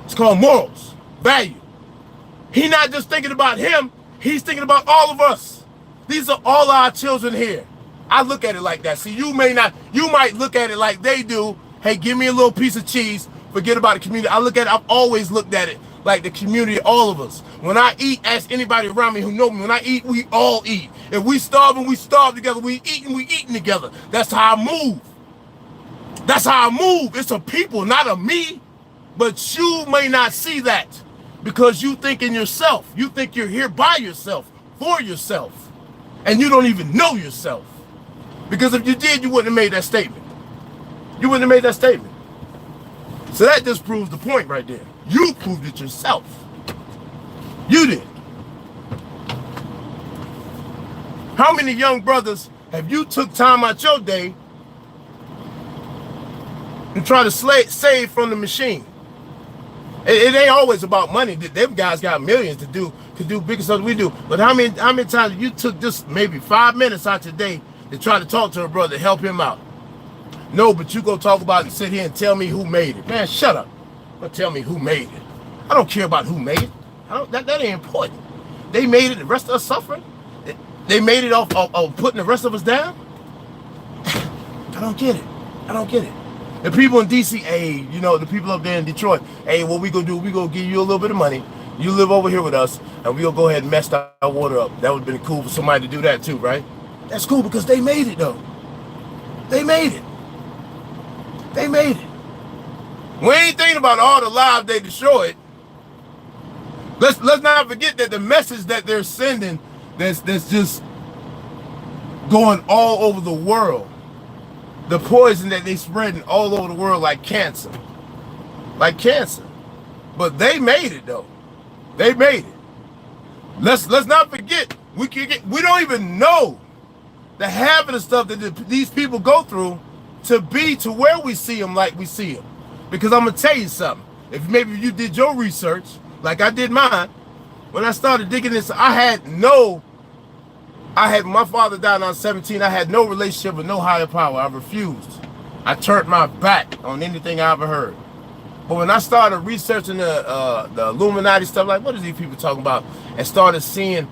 It's called morals, value. He's not just thinking about him, he's thinking about all of us. These are all our children here. I look at it like that. See, you might look at it like they do. Hey, give me a little piece of cheese, forget about the community. I look at it, I've always looked at it like the community, all of us. When I eat, ask anybody around me who know me, when I eat, we all eat. If we starve and we starve together, we eating together. That's how I move. That's how I move. It's a people, not a me. But you may not see that because you think in yourself. You think you're here by yourself, for yourself. And you don't even know yourself. Because if you did, you wouldn't have made that statement. You wouldn't have made that statement. So that just proves the point right there. You proved it yourself. You did. How many young brothers have you took time out your day and try to save from the machine? It ain't always about money. Them guys got millions to do, could do bigger stuff than we do. But how many times you took just maybe 5 minutes out your day to try to talk to a brother, help him out? No, but you go talk about it and sit here and tell me who made it. Man, shut up. Don't tell me who made it. I don't care about who made it. That ain't important. They made it, the rest of us suffering. They made it off of putting the rest of us down. I don't get it. I don't get it. The people in DC, hey, you know, the people up there in Detroit, hey, what we gonna do, we gonna give you a little bit of money. You live over here with us, and we gonna go ahead and mess our water up. That would have been cool for somebody to do that too, right? That's cool because they made it though. They made it. They made it. We ain't thinking about all the lives they destroyed. Let's not forget that the message that they're sending that's just going all over the world. The poison that they spreading all over the world like cancer. Like cancer. But they made it though. They made it. Let's not forget, we don't even know the half of the stuff that these people go through to be to where we see them like we see them. Because I'm gonna tell you something. If maybe you did your research, like I did mine, when I started digging this, I had my father died when I was 17. I had no relationship with no higher power. I refused. I turned my back on anything I ever heard. But when I started researching the Illuminati stuff, like what are these people talking about, and started seeing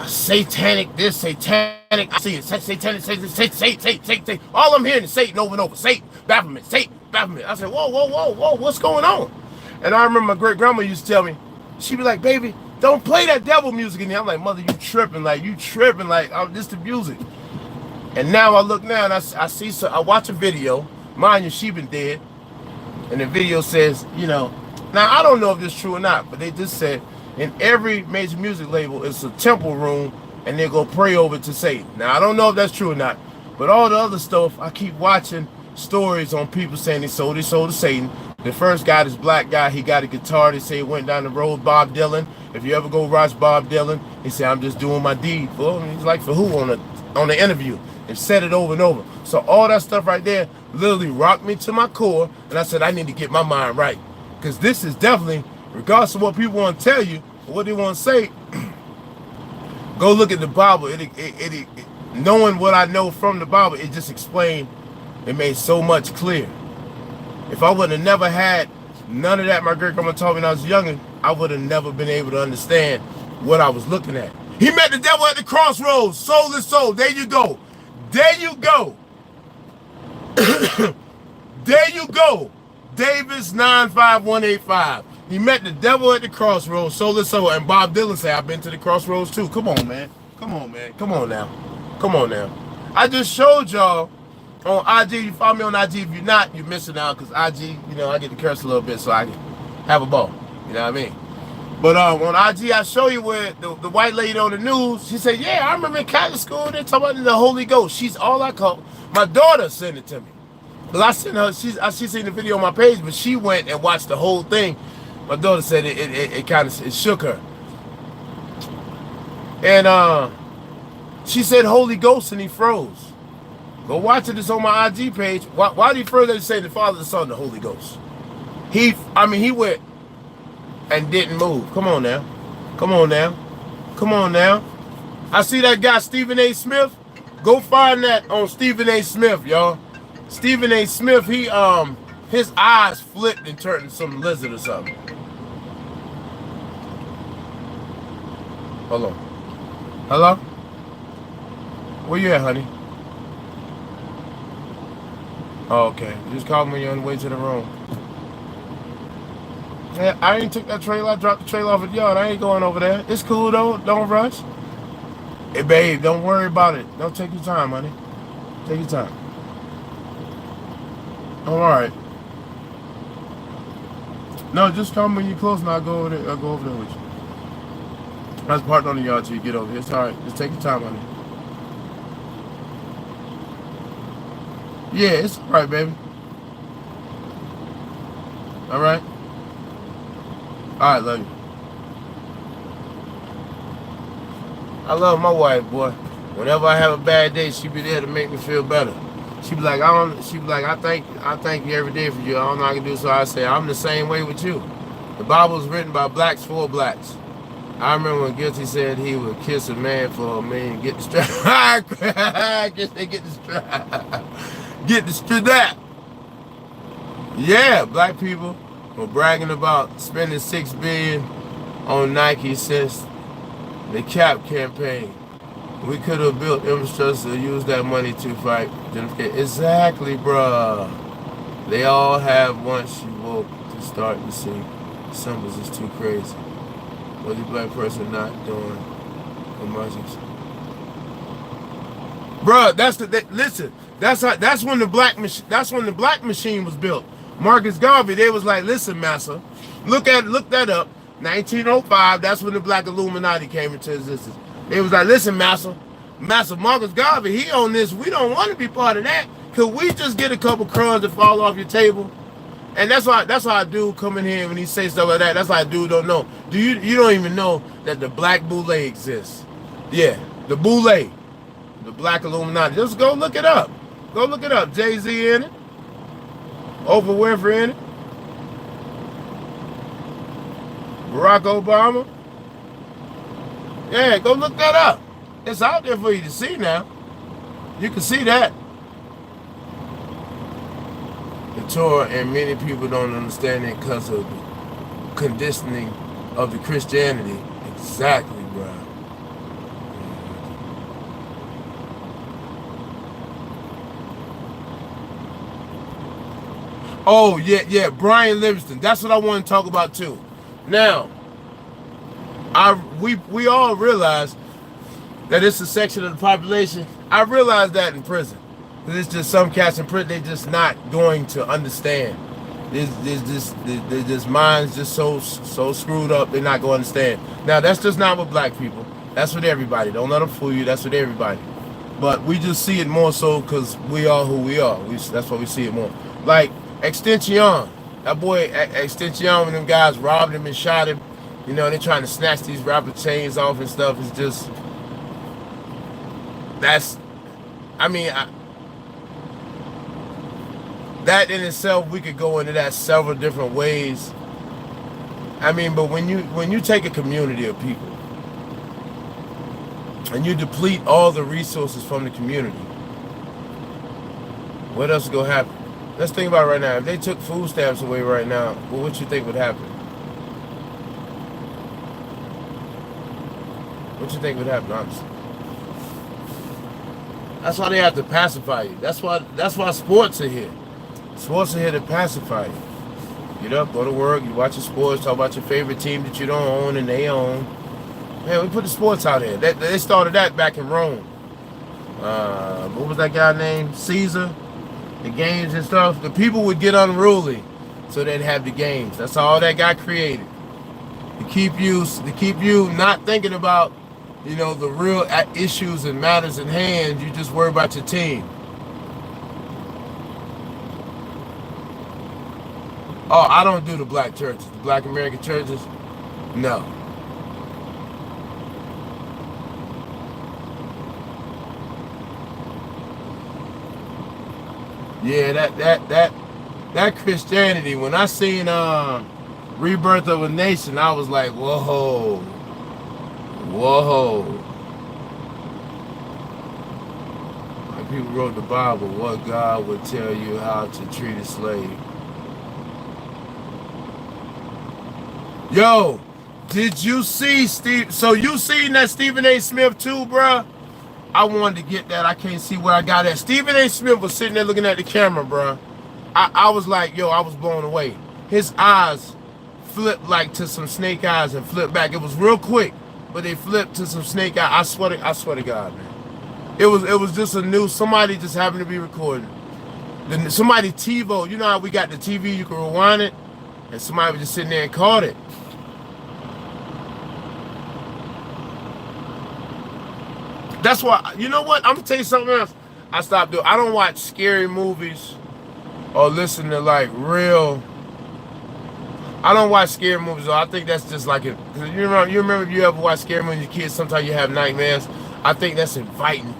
satanic this, satanic, I see it, satanic, Satan. All I'm hearing is Satan over and over. Satan, Baphomet, Satan, Baphomet. I said, whoa, what's going on? And I remember my great grandma used to tell me, she'd be like, baby, don't play that devil music in there. I'm like, mother, you tripping, like this the music. And now I look now and I watch a video, mind you, she been dead. And the video says, you know, now I don't know if this is true or not, but they just said in every major music label, it's a temple room and they go pray over to Satan. Now I don't know if that's true or not, but all the other stuff, I keep watching stories on people saying they sold their soul to Satan. The first guy, this black guy, he got a guitar. They say he went down the road, Bob Dylan. If you ever go watch Bob Dylan, he said, I'm just doing my deed. For he's like, for who on the interview? And said it over and over. So all that stuff right there literally rocked me to my core. And I said, I need to get my mind right. Because this is definitely, regardless of what people want to tell you, or what they want to say, go look at the Bible. Knowing what I know from the Bible, it just explained, it made so much clear. If I would have never had none of that my great grandma taught me when I was younger, I would have never been able to understand what I was looking at. He met the devil at the crossroads, soul to soul. There you go. There you go. There you go. Davis 95185. He met the devil at the crossroads, soul to soul. And Bob Dylan said, I've been to the crossroads too. Come on, man. Come on, man. Come on now. Come on now. I just showed y'all on IG. You follow me on IG. If you're not, you're missing out, because IG, you know, I get to curse a little bit so I can have a ball. You know what I mean? But on IG, I show you where the white lady on the news, she said, yeah, I remember in Catholic school, they're talking about the Holy Ghost. She's all I call. My daughter sent it to me. But I sent her, she seen the video on my page, but she went and watched the whole thing. My daughter said it kind of shook her. And she said Holy Ghost, and he froze. Go watch it. It's on my IG page. Why do you further say the Father, the Son, the Holy Ghost? He went and didn't move. Come on now. Come on now. Come on now. I see that guy, Stephen A. Smith. Go find that on Stephen A. Smith, y'all. Stephen A. Smith, his eyes flipped and turned into some lizard or something. Hold on. Hello? Where you at, honey? Oh, okay. Just call me when you're on the way to the room. Yeah, I ain't took that trailer. I dropped the trailer off at the yard. I ain't going over there. It's cool, though. Don't rush. Hey, babe, don't worry about it. Don't take your time, honey. Take your time. All right. No, just come when you're close, and I'll go over there. I'll go over there with you. I was parked on the yard till you get over here. It's all right. Just take your time, honey. Yeah, it's all right, baby. All right. All right, love you. I love my wife, boy. Whenever I have a bad day, she be there to make me feel better. She be like, I thank you every day for you. I don't know how I can do, so I say, I'm the same way with you. The Bible is written by blacks for blacks. I remember when Guilty said he would kiss a man for a man, get the strap. I guess they get the strap. Get the strap. Yeah, black people were bragging about spending $6 billion on Nike since the CAP campaign. We could have built infrastructure to use that money to fight gentrification. Exactly, bruh. They all have once you woke to start to see symbols is too crazy. Was the black person not doing emergency? Bruh, listen, that's when the black machine was built. Marcus Garvey, they was like, listen, massa, look that up. 1905, that's when the black Illuminati came into existence. They was like, listen, massa, Marcus Garvey, he on this. We don't want to be part of that. Could we just get a couple crumbs that fall off your table? And that's why a dude come in here when he say stuff like that. That's why a dude don't know. You don't even know that the black boule exists. Yeah, the boule, the black Illuminati. Just go look it up. Go look it up. Jay-Z in it. Oprah Winfrey in it. Barack Obama. Yeah, go look that up. It's out there for you to see now. You can see that. The Torah, and many people don't understand it because of the conditioning of the Christianity. Exactly, bro. Oh, yeah, Brian Livingston. That's what I want to talk about too. Now, we all realize that it's a section of the population. I realized that in prison. It's just some cats in prison, they just not going to understand. There's just minds just so screwed up, they're not going to understand. Now, that's just not with black people. That's with everybody. Don't let them fool you. That's with everybody. But we just see it more so because we are who we are. That's why we see it more. Like Extension. That boy Extension, when them guys robbed him and shot him, you know, they're trying to snatch these rapper chains off and stuff. It's just, that in itself, we could go into that several different ways. I mean, but when you take a community of people and you deplete all the resources from the community, what else is gonna happen? Let's think about it right now. If they took food stamps away right now, well, what you think would happen? What you think would happen, honestly? That's why they have to pacify you. That's why sports are here. Sports are here to pacify you. Get up, go to work, you watch your sports, talk about your favorite team that you don't own and they own. Man, we put the sports out here. They started that back in Rome. What was that guy named? Caesar. The games and stuff. The people would get unruly, so they'd have the games. That's all that got created. To keep you not thinking about, you know, the real issues and matters in hand. You just worry about your team. Oh, I don't do the black churches. The black American churches? No. Yeah, that Christianity, when I seen Rebirth of a Nation, I was like, whoa. Like people wrote the Bible, what God would tell you how to treat a slave. Yo, did you see Steve? So you seen that Stephen A. Smith too, bruh? I wanted to get that. I can't see where I got that. Stephen A. Smith was sitting there looking at the camera, bruh. I was like, yo, I was blown away. His eyes flipped like to some snake eyes and flipped back. It was real quick, but they flipped to some snake eyes. I swear to God, man. It was just a new, somebody just happened to be recording. Then somebody TiVo, you know how we got the TV, you can rewind it, and somebody was just sitting there and caught it. That's why, you know what? I'm gonna tell you something else. I stopped doing. I don't watch scary movies or listen to like real. I don't watch scary movies. Though. I think that's just like it. Cause you remember if you ever watch scary movies as kids, sometimes you have nightmares. I think that's inviting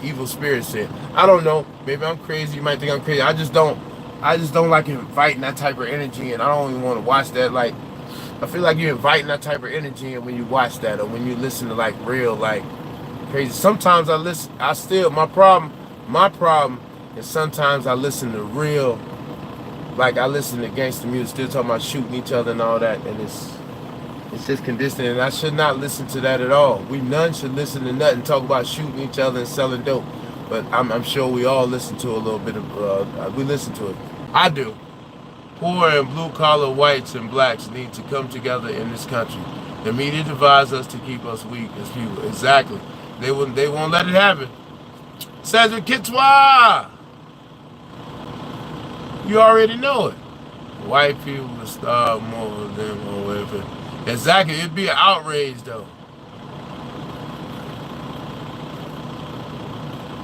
evil spirits in. I don't know. Maybe I'm crazy. You might think I'm crazy. I just don't like inviting that type of energy in. I don't even want to watch that. Like, I feel like you're inviting that type of energy in when you watch that or when you listen to like real like. Crazy. Sometimes I listen. My problem is sometimes I listen to real, like I listen to gangster music, still talking about shooting each other and all that, and it's just conditioning. And I should not listen to that at all. We none should listen to nothing talk about shooting each other and selling dope. But I'm sure we all listen to a little bit of. We listen to it. I do. Poor and blue collar whites and blacks need to come together in this country. The media divides us to keep us weak as people. Exactly. They won't let it happen. Cedric Kitwa. You already know it. White people will starve more of them or whatever. Exactly. It'd be an outrage though.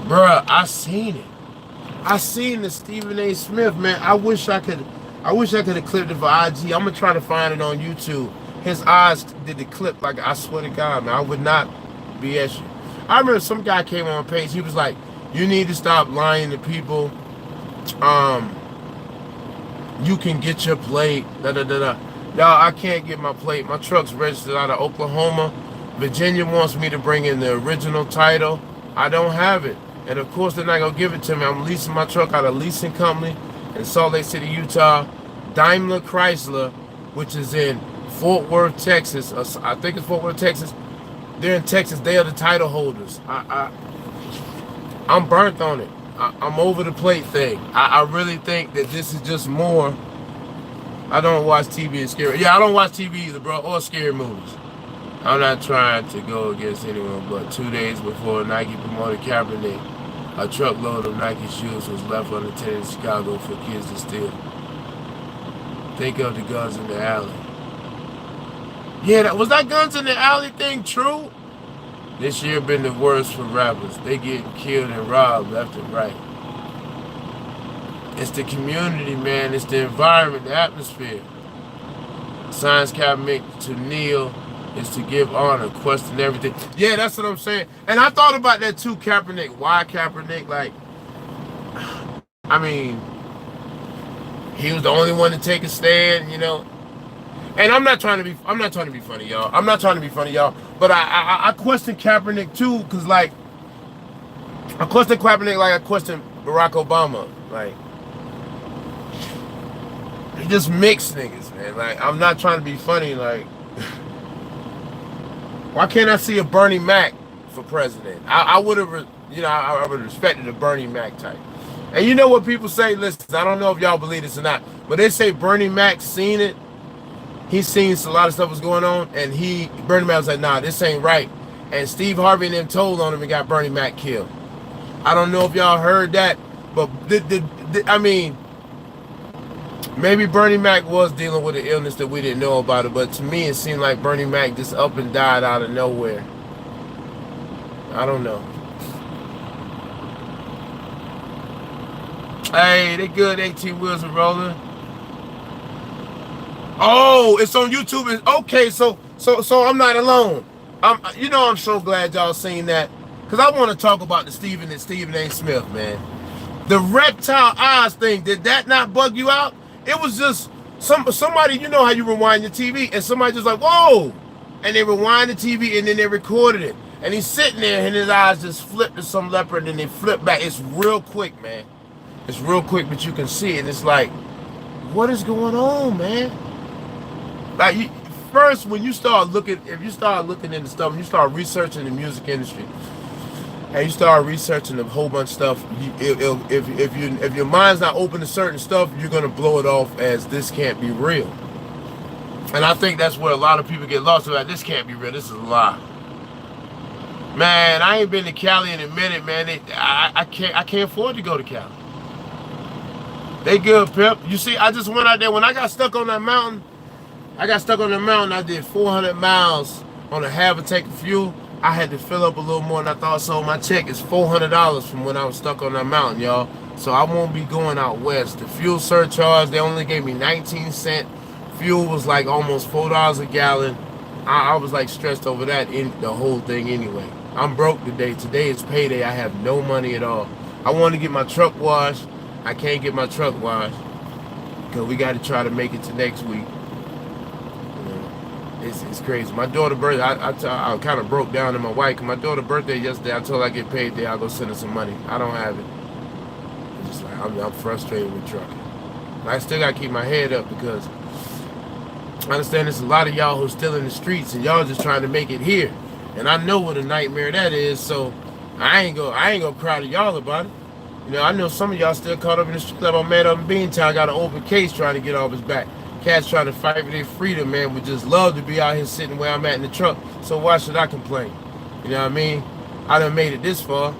Bruh, I seen it. I seen the Stephen A. Smith, man. I wish I could have clipped it for IG. I'm gonna try to find it on YouTube. His eyes did the clip, like, I swear to God, man, I would not BS you. I remember some guy came on my page, he was like, you need to stop lying to people. You can get your plate, da-da-da-da. Y'all, I can't get my plate. My truck's registered out of Oklahoma. Virginia wants me to bring in the original title. I don't have it. And of course, they're not gonna give it to me. I'm leasing my truck out of a leasing company in Salt Lake City, Utah. Daimler Chrysler, which is in Fort Worth, Texas. I think it's Fort Worth, Texas. They're in Texas. They are the title holders. I'm burnt on it. I'm over the plate thing. I really think that this is just more. I don't watch TV and scary. Yeah, I don't watch TV either, bro, or scary movies. I'm not trying to go against anyone, but 2 days before Nike promoted Kaepernick, a truckload of Nike shoes was left unattended in Chicago for kids to steal. Think of the guns in the alley. Yeah, was that guns in the alley thing true? This year been the worst for rappers. They getting killed and robbed left and right. It's the community, man. It's the environment, the atmosphere. Science Kaepernick to kneel is to give honor, question everything. Yeah, that's what I'm saying. And I thought about that too, Kaepernick. Why Kaepernick? Like, I mean, he was the only one to take a stand, you know. And I'm not trying to be funny, y'all. I'm not trying to be funny, y'all. But I question Kaepernick too, cause like I question Kaepernick like I question Barack Obama. Like, he just mixed niggas, man. Like, I'm not trying to be funny, like, why can't I see a Bernie Mac for president? I would have, you know, I would have respected a Bernie Mac type. And you know what people say? Listen, I don't know if y'all believe this or not, but they say Bernie Mac seen it. He's seen a lot of stuff was going on, and Bernie Mac was like, nah, this ain't right. And Steve Harvey and them told on him and got Bernie Mac killed. I don't know if y'all heard that, but I mean, maybe Bernie Mac was dealing with an illness that we didn't know about it, but to me it seemed like Bernie Mac just up and died out of nowhere. I don't know. Hey, they good, 18 wheels are rolling. Oh, it's on YouTube. Okay, so I'm not alone. I'm so glad y'all seen that, because I want to talk about the Stephen A. Smith, man. The reptile eyes thing, did that not bug you out? It was just somebody, you know how you rewind your TV, and somebody just like, whoa, and they rewind the TV and then they recorded it, and he's sitting there and his eyes just flip to some leopard and they flip back. It's real quick, man. It's real quick, but you can see it. It's like, what is going on, man? Like, first, when you start looking, if you start looking into stuff, and you start researching the music industry, and you start researching a whole bunch of stuff, if your mind's not open to certain stuff, you're gonna blow it off as this can't be real. And I think that's where a lot of people get lost about. This can't be real. This is a lie. Man, I ain't been to Cali in a minute, man. I can't afford to go to Cali. They good, Pip. You see, I just went out there when I got stuck on that mountain. I did 400 miles on a half a tank of fuel. I had to fill up a little more than I thought, so my check is $400 from when I was stuck on that mountain, y'all. So I won't be going out west. The fuel surcharge, they only gave me 19 cents. Fuel was like almost $4 a gallon. I was like stressed over that in the whole thing anyway. I'm broke today. Today is payday. I have no money at all. I want to get my truck washed. I can't get my truck washed because we got to try to make it to next week. It's crazy. My daughter's birthday, I kind of broke down to my wife, because my daughter's birthday yesterday, I told her I get paid there, I'll go send her some money. I don't have it. It's just like, I'm frustrated with trucking. I still got to keep my head up, because I understand there's a lot of y'all who's still in the streets, and y'all just trying to make it here. And I know what a nightmare that is, so I ain't gonna cry to y'all about it. You know, I know some of y'all still caught up in the street. Like my man up in Beantown got an open case trying to get off his back. Cats trying to fight for their freedom, man, would just love to be out here sitting where I'm at in the truck. So why should I complain? You know what I mean? I done made it this far.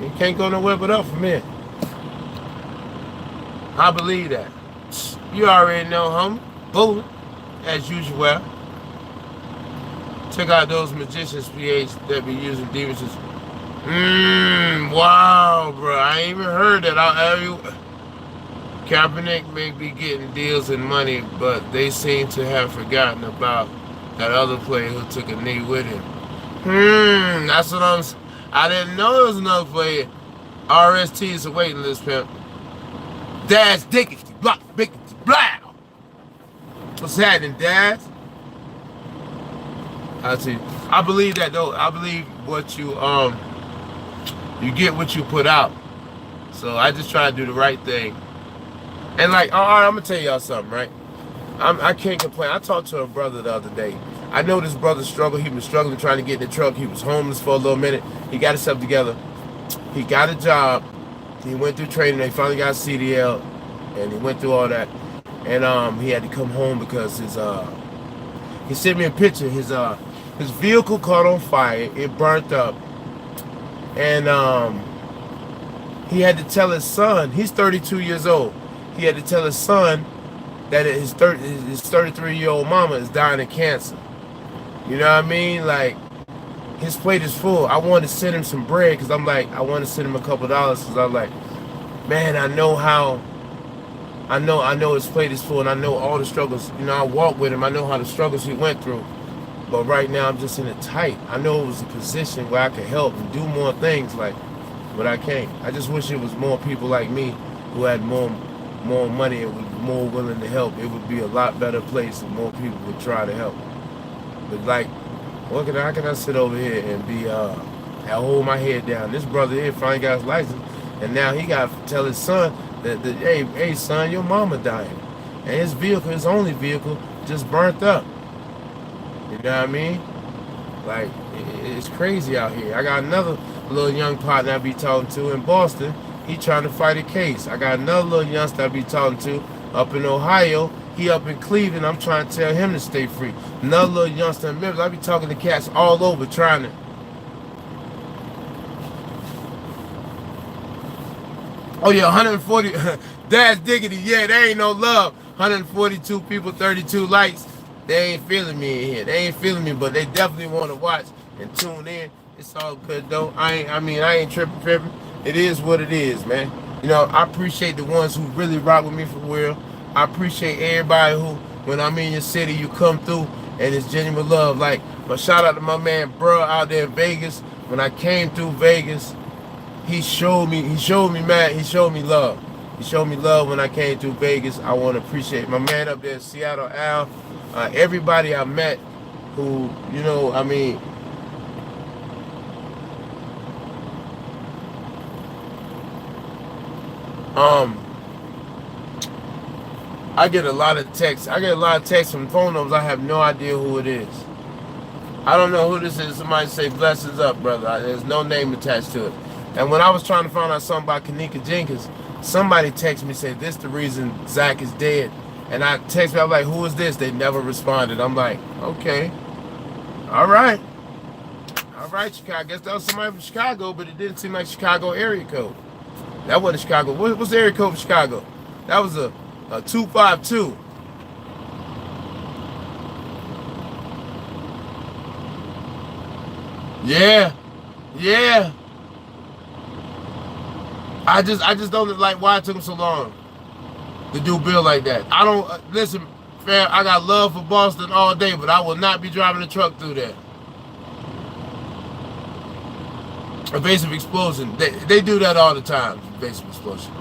You can't go nowhere but up from here. I believe that. You already know, homie. Bowling, as usual. Check out those magicians PH that be using demons. Wow, bro. I ain't even heard that. Kaepernick may be getting deals and money, but they seem to have forgotten about that other player who took a knee with him. That's what I didn't know there was another player. RST is a waiting list, pimp. Daz Dickens, block, big, blah. What's happening, Daz? I believe that though. I believe what you get what you put out. So I just try to do the right thing. And like, all right, I'm gonna tell y'all something, right? I can't complain. I talked to a brother the other day. I know this brother struggled. He was struggling trying to get in the truck. He was homeless for a little minute. He got himself together. He got a job. He went through training. They finally got CDL, and he went through all that. And he had to come home because he sent me a picture. His vehicle caught on fire. It burnt up, and he had to tell his son. He's 32 years old. He had to tell his son that his 33-year-old mama is dying of cancer. You know what I mean? Like, his plate is full. I wanted to send him some bread because I'm like, I want to send him a couple dollars because I'm like, man, I know his plate is full and I know all the struggles. You know, I walk with him. I know how the struggles he went through. But right now I'm just in it tight. I know it was a position where I could help and do more things, like, but I can't. I just wish it was more people like me who had more money and was more willing to help. It would be a lot better place and more people would try to help. But like, how can I sit over here and be hold my head down? This brother here finally got his license, and now he got to tell his son that hey son, your mama dying, and his vehicle, his only vehicle, just burnt up. You know what I mean? Like, it's crazy out here. I got another little young partner I be talking to in Boston. He trying to fight a case. I got another little youngster I be talking to up in Ohio. He up in Cleveland. I'm trying to tell him to stay free. Another little youngster in Memphis. I be talking to cats all over trying to. Oh yeah, 140. That's diggity. Yeah, there ain't no love. 142 people, 32 likes. They ain't feeling me in here. They ain't feeling me, but they definitely want to watch and tune in. It's all good though. I ain't tripping. It is what it is, man. You know, I appreciate the ones who really rock with me for real. I appreciate everybody who, when I'm in your city, you come through and it's genuine love. Like, but shout out to my man bro out there in Vegas. When I came through Vegas, he showed me love. He showed me love when I came through Vegas. I want to appreciate my man up there in Seattle, Al. Everybody I met who, you know, I mean, I get a lot of texts. I get a lot of texts from phone numbers. I have no idea who it is. I don't know who this is. Somebody say blessings up, brother. There's no name attached to it. And when I was trying to find out something about Kanika Jenkins, somebody texted me, said this the reason Zach is dead. And I text me, I'm like, who is this? They never responded. I'm like, okay. All right, Chicago. I guess that was somebody from Chicago, but it didn't seem like Chicago area code. That wasn't Chicago. What's the area code for Chicago? That was a 252. Yeah. I just don't like why it took him so long to do Bill like that. I don't listen, fam. I got love for Boston all day, but I will not be driving a truck through there. Evasive explosion. They do that all the time. Evasive explosion.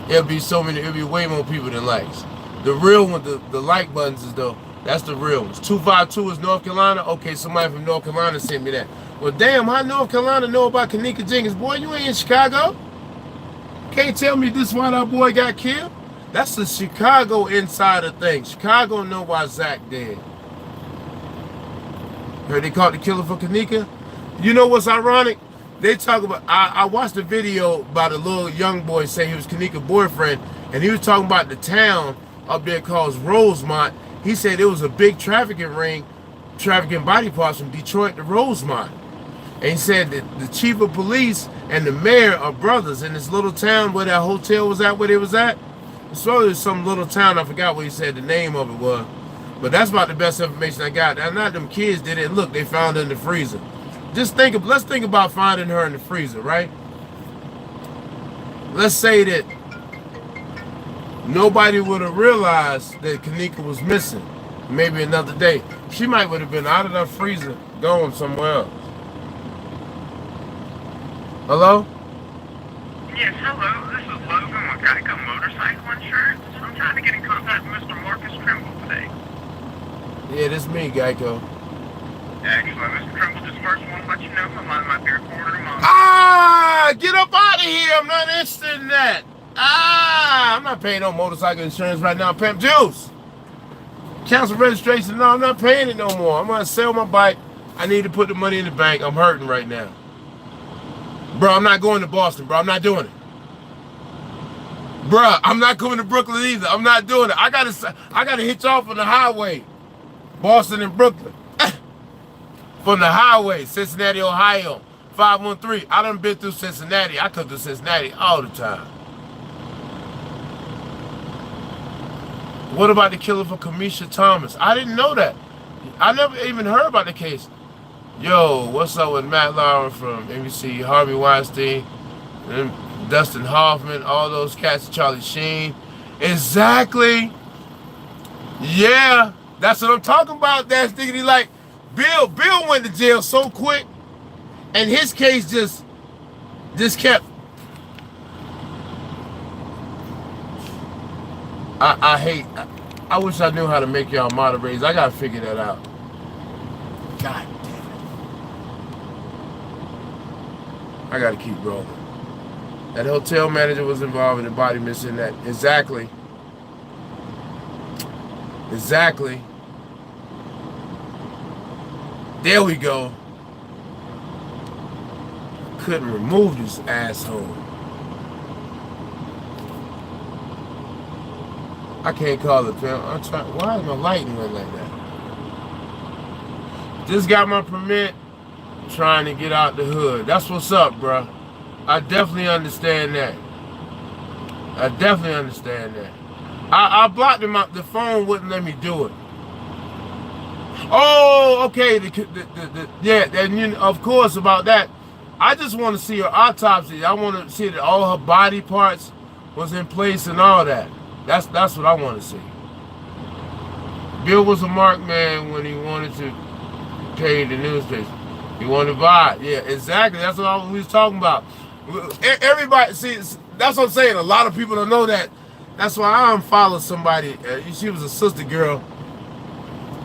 It'll be way more people than likes. The real one, the like buttons is though. That's the real ones. 252 is North Carolina. Okay, somebody from North Carolina sent me that. Well, damn, how North Carolina know about Kanika Jenkins? Boy, you ain't in Chicago. Can't tell me this why that boy got killed. That's the Chicago insider thing. Chicago know why Zach dead. Heard they caught the killer for Kanika? You know what's ironic? They talk about, I watched a video about a little young boy saying he was Kanika's boyfriend, and he was talking about the town up there called Rosemont. He said it was a big trafficking ring, trafficking body parts from Detroit to Rosemont. And he said that the chief of police and the mayor are brothers in this little town where that hotel was at, where they was at. It's probably some little town, I forgot what he said the name of it was. But that's about the best information I got. Now, not them kids did it. Look, they found her in the freezer. Let's think about finding her in the freezer, right? Let's say that nobody would have realized that Kanika was missing. Maybe another day. She might would have been out of that freezer, going somewhere else. Hello? Yes, hello. This is Logan with Geico Motorcycle Insurance. I'm trying to get in contact with Mr. Marcus Trimble today. Yeah, this is me, Geico. Excellent. Mr. Trimble, just first want to let you know my line might be recorded a moment. Ah! Get up out of here! I'm not interested in that. Ah! I'm not paying no motorcycle insurance right now. Pimp juice. Cancel registration. No, I'm not paying it no more. I'm going to sell my bike. I need to put the money in the bank. I'm hurting right now. Bro, I'm not going to Boston, bro. I'm not doing it. Bro, I'm not going to Brooklyn either. I'm not doing it. I gotta hit you off on the highway. Boston and Brooklyn. From the highway, Cincinnati, Ohio. 513. I done been through Cincinnati. I come through Cincinnati all the time. What about the killer for Kamisha Thomas? I didn't know that. I never even heard about the case. Yo, what's up with Matt Lauer from NBC, Harvey Weinstein, and Dustin Hoffman, all those cats, Charlie Sheen? Exactly. Yeah, that's what I'm talking about. That's thinking like Bill went to jail so quick, and his case just kept. I wish I knew how to make y'all moderators. I gotta figure that out. God damn it. I gotta keep rolling. That hotel manager was involved in the body missing that. Exactly. Exactly. There we go. Couldn't remove this asshole. I can't call it, pimp. I'm trying. Why is my lighting went like that? Just got my permit. Trying to get out the hood. That's what's up, bro. I definitely understand that. I definitely understand that. I blocked him out. The phone wouldn't let me do it. Oh, okay. Yeah, and you know, of course about that. I just want to see her autopsy. I want to see that all her body parts was in place and all that. That's what I want to see. Bill was a marked man when he wanted to pay the newspaper. He wanted to buy it. Yeah, exactly. That's what we was talking about. Everybody, see, that's what I'm saying. A lot of people don't know that. That's why I unfollowed somebody. She was a sister girl.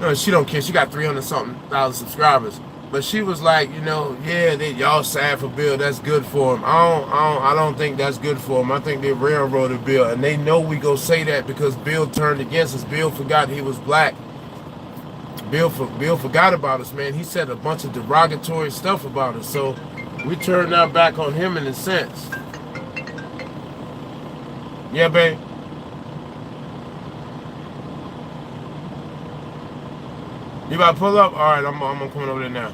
No, she don't care. She got 300-something thousand subscribers. But she was like, you know, yeah, y'all sad for Bill. That's good for him. I don't think that's good for him. I think they railroaded Bill, and they know we go say that because Bill turned against us. Bill forgot he was black. Bill forgot about us, man. He said a bunch of derogatory stuff about us, so we turned our back on him in a sense. Yeah, babe. You about to pull up? All right, I'm coming over there now.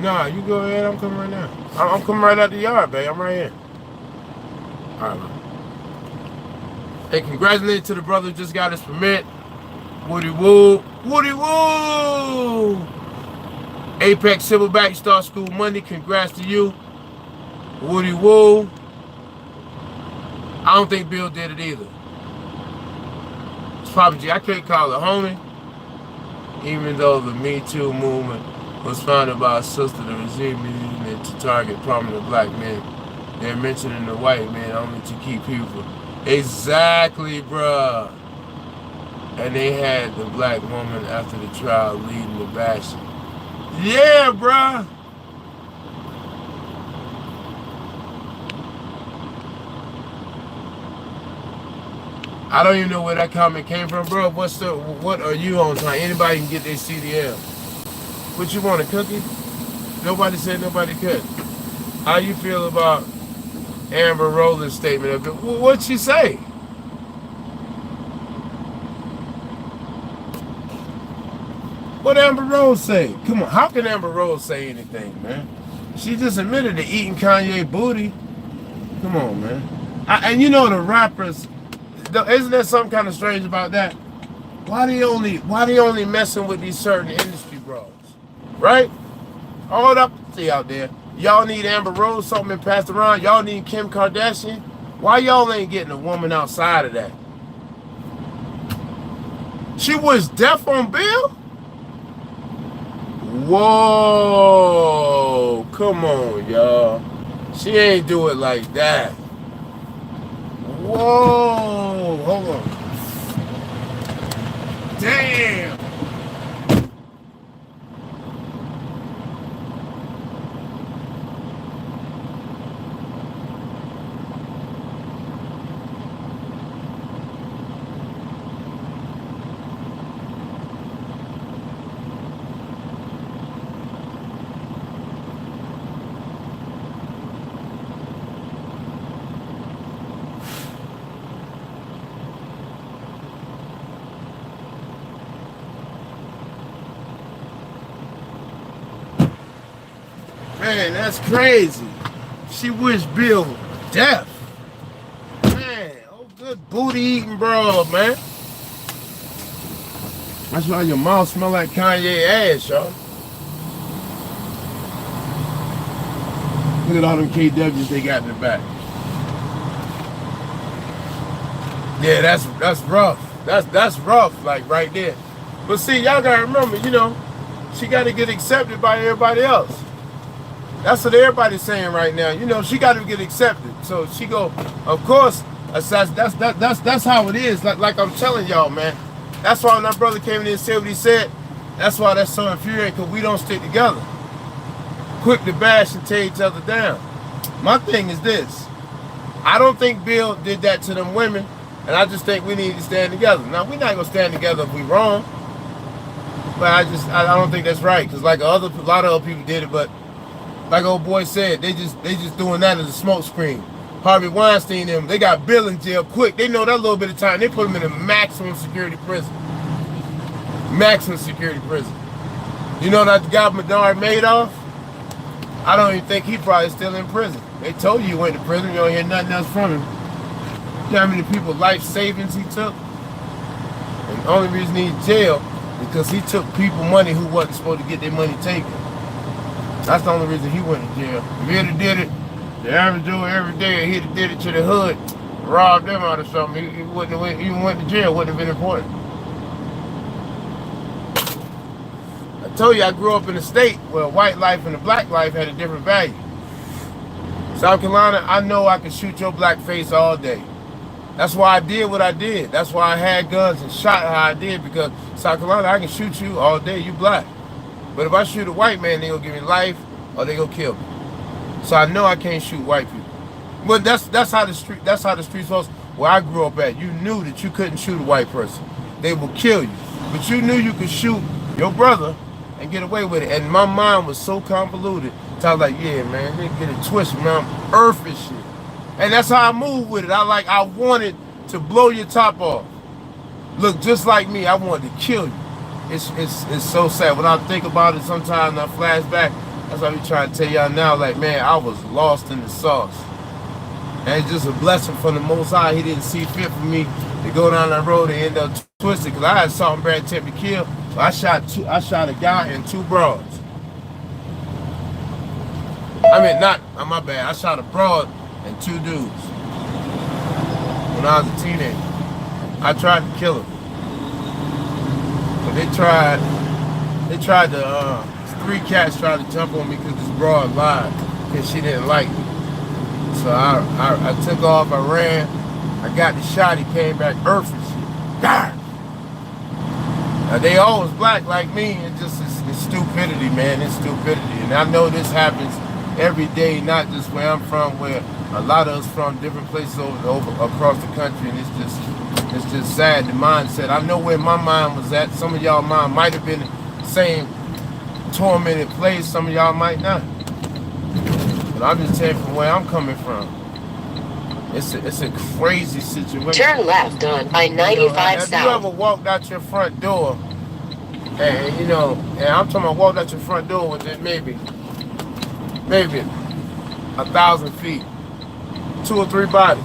Nah, you go ahead. I'm coming right now. I'm coming right out the yard, babe. I'm right here. All right, man. Hey, congratulations to the brother who just got his permit. Woody woo. Woody woo! Apex Silverback, you start school Monday. Congrats to you. Woody woo. I don't think Bill did it either. It's probably, I can't call it homie. Even though the Me Too movement was founded by a sister, the regime is using it to target prominent black men. They're mentioning the white man only to keep people. Exactly, bruh. And they had the black woman after the trial leading the bashing. Yeah, bruh. I don't even know where that comment came from, bro. What are you on time? Anybody can get their CDL. What you want, a cookie? Nobody said nobody could. How you feel about Amber Rowland's statement of it? What'd she say? What Amber Rose say? Come on, how can Amber Rose say anything, man? She just admitted to eating Kanye booty. Come on, man. And you know the rappers, isn't there something kind of strange about that? Why they only messing with these certain industry bros, right? All up to out there. Y'all need Amber Rose, something been passed around. Y'all need Kim Kardashian. Why y'all ain't getting a woman outside of that? She was deaf on Bill? Whoa, come on, y'all. She ain't do it like that. Whoa, hold on. Damn. Man, that's crazy. She wished Bill death. Man, oh good booty eating bro, man. That's why your mouth smell like Kanye ass, y'all. Look at all them KWs they got in the back. Yeah, that's rough. That's rough, like right there. But see, y'all gotta remember, you know, she gotta get accepted by everybody else. That's what everybody's saying right now. You know, she got to get accepted. So she go, of course, that's how it is. Like I'm telling y'all, man. That's why when that brother came in and said what he said, that's why that's so infuriating, because we don't stick together. Quick to bash and tear each other down. My thing is this. I don't think Bill did that to them women, and I just think we need to stand together. Now, we're not going to stand together if we wrong, but I don't think that's right, because like a lot of other people did it, but like old boy said, they just doing that as a smoke screen. Harvey Weinstein them, they got Bill in jail quick. They know that little bit of time. They put him in a maximum security prison. Maximum security prison. You know that guy Bernard Madoff? I don't even think he probably still in prison. They told you he went to prison. You don't hear nothing else from him. You know how many people life savings he took? And the only reason he's in jail is because he took people money who wasn't supposed to get their money taken. That's the only reason he went to jail. If he'd have did it, the average Joe every day, he'd have did it to the hood, robbed them out of something, he wouldn't have even went to jail, wouldn't have been important. I told you I grew up in a state where white life and the black life had a different value. South Carolina, I know I can shoot your black face all day. That's why I did what I did. That's why I had guns and shot how I did, because South Carolina, I can shoot you all day, you black. But if I shoot a white man, they gonna give me life or they gonna kill me. So I know I can't shoot white people. But that's how the streets was where I grew up at. You knew that you couldn't shoot a white person. They will kill you. But you knew you could shoot your brother and get away with it. And my mind was so convoluted. So I was like, yeah, man, they get it twisted, man. I'm earth and shit. And that's how I moved with it. I wanted to blow your top off. Look just like me, I wanted to kill you. It's so sad. When I think about it sometimes, I flash back. That's why we trying to tell y'all now, like, man, I was lost in the sauce. And it's just a blessing from the Most High. He didn't see fit for me to go down that road and end up twisted, because I had assault and bad attempt to kill. So I shot a guy and 2 broads. I mean, my bad. I shot a broad and 2 dudes when I was a teenager. I tried to kill him. But they tried to, 3 cats tried to jump on me because this broad lied, because she didn't like me. So I took off, I ran, I got the shot, he came back, earth and shit. God! Now they always black like me, and just it's stupidity, man, it's stupidity. And I know this happens every day, not just where I'm from, where a lot of us from different places over across the country, and it's just sad, the mindset. I know where my mind was at. Some of y'all mind might have been the same tormented place, some of y'all might not. But I'm just telling you from where I'm coming from. It's a crazy situation. Turn left on I-95 Have you South. ever walked out your front door And you know, and I'm talking about walked out your front door within maybe 1,000 feet, 2 or 3 bodies.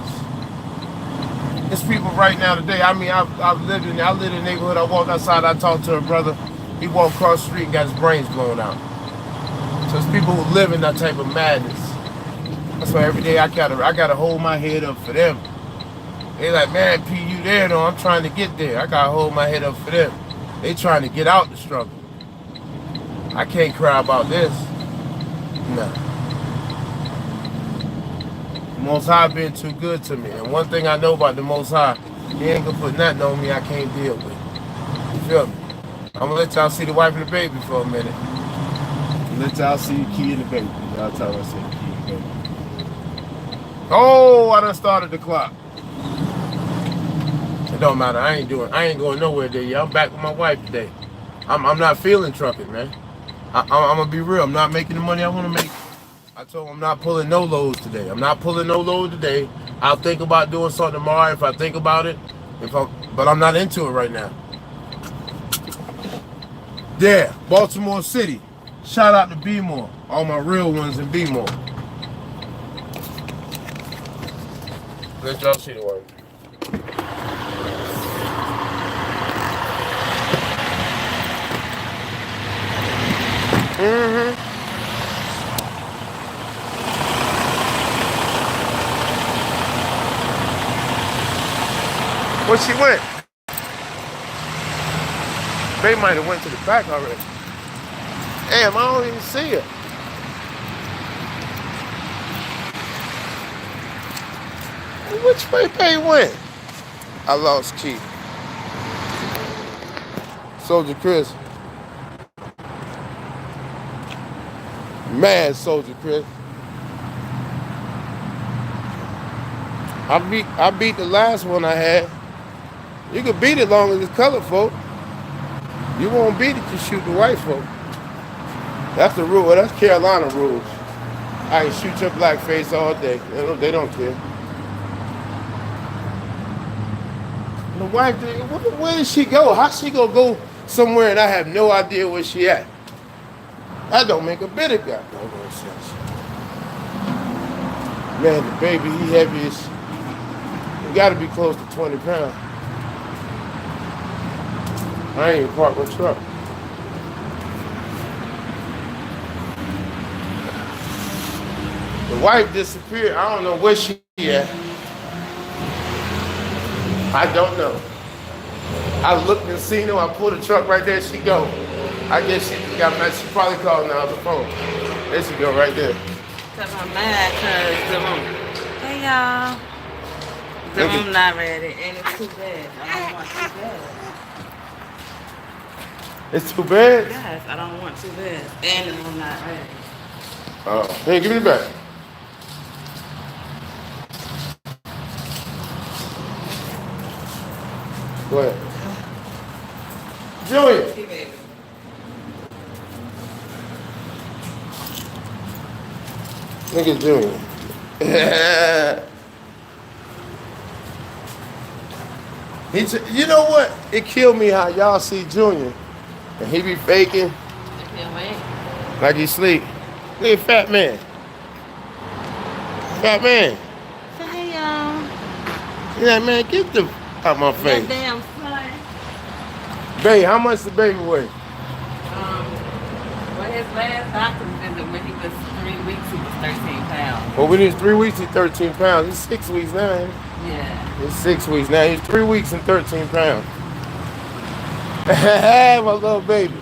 There's people right now today. I mean, I lived in the neighborhood. I walked outside. I talked to a brother. He walked across the street and got his brains blown out. So it's people who live in that type of madness. That's why every day I gotta hold my head up for them. They like, man, P, you there? No, I'm trying to get there. I gotta hold my head up for them. They trying to get out the struggle. I can't cry about this. No. The Most High been too good to me. And one thing I know about the Most High, he ain't gonna put nothing on me I can't deal with. You feel me? I'm gonna let y'all see the wife and the baby for a minute. Let y'all see the key and the baby. Y'all tell me I see the key and the baby. Oh, I done started the clock. It don't matter. I ain't going nowhere today. I'm back with my wife today. I'm not feeling trucking, man. I'm gonna be real. I'm not making the money I want to make. I told him I'm not pulling no loads today. I'm not pulling no load today. I'll think about doing something tomorrow if I think about it. But I'm not into it right now. Yeah, Baltimore City. Shout out to B-More. All my real ones in B-More. Let y'all see the one. Where she went? They might have went to the back already. Damn, I don't even see her. Which way they went? I lost key. Soldier Chris. Mad Soldier Chris. I beat the last one I had. You can beat it long as it's colored folk. You won't beat it, you shoot the white folk. That's the rule. That's Carolina rules. I can shoot your black face all day. They don't care. The wife, where did she go? How she gonna go somewhere and I have no idea where she at? That don't make a bit of goddamn sense. Man, the baby, he heavy as, he gotta be close to 20 pounds. I ain't even parked my truck. The wife disappeared. I don't know where she at. I don't know. I looked and seen her. I pulled the truck right there. She go. I guess she got mad. She probably called now on the phone. There she go right there. Cause I'm mad cause the room. Hey y'all. The room not ready and it's too bad. I don't want too bad. It's too bad? Yes, I don't want too bad. And the room not ready. Hey, give me the back. Go ahead. Junior. Hey, baby. Look at Junior. You know what? It killed me how y'all see Junior. And he be faking like he sleep. Look at Fat Man. Fat Man. Say hey y'all. He's like, man, get the out my face. That damn son. Babe, how much the baby weigh? Well, his last doctor's visit when he was 3 weeks, he was 13 pounds. Well, when he was 3 weeks, he's 13 pounds. He's 6 weeks now, ain't he? Yeah. He's 6 weeks now. He's 3 weeks and 13 pounds. My little baby.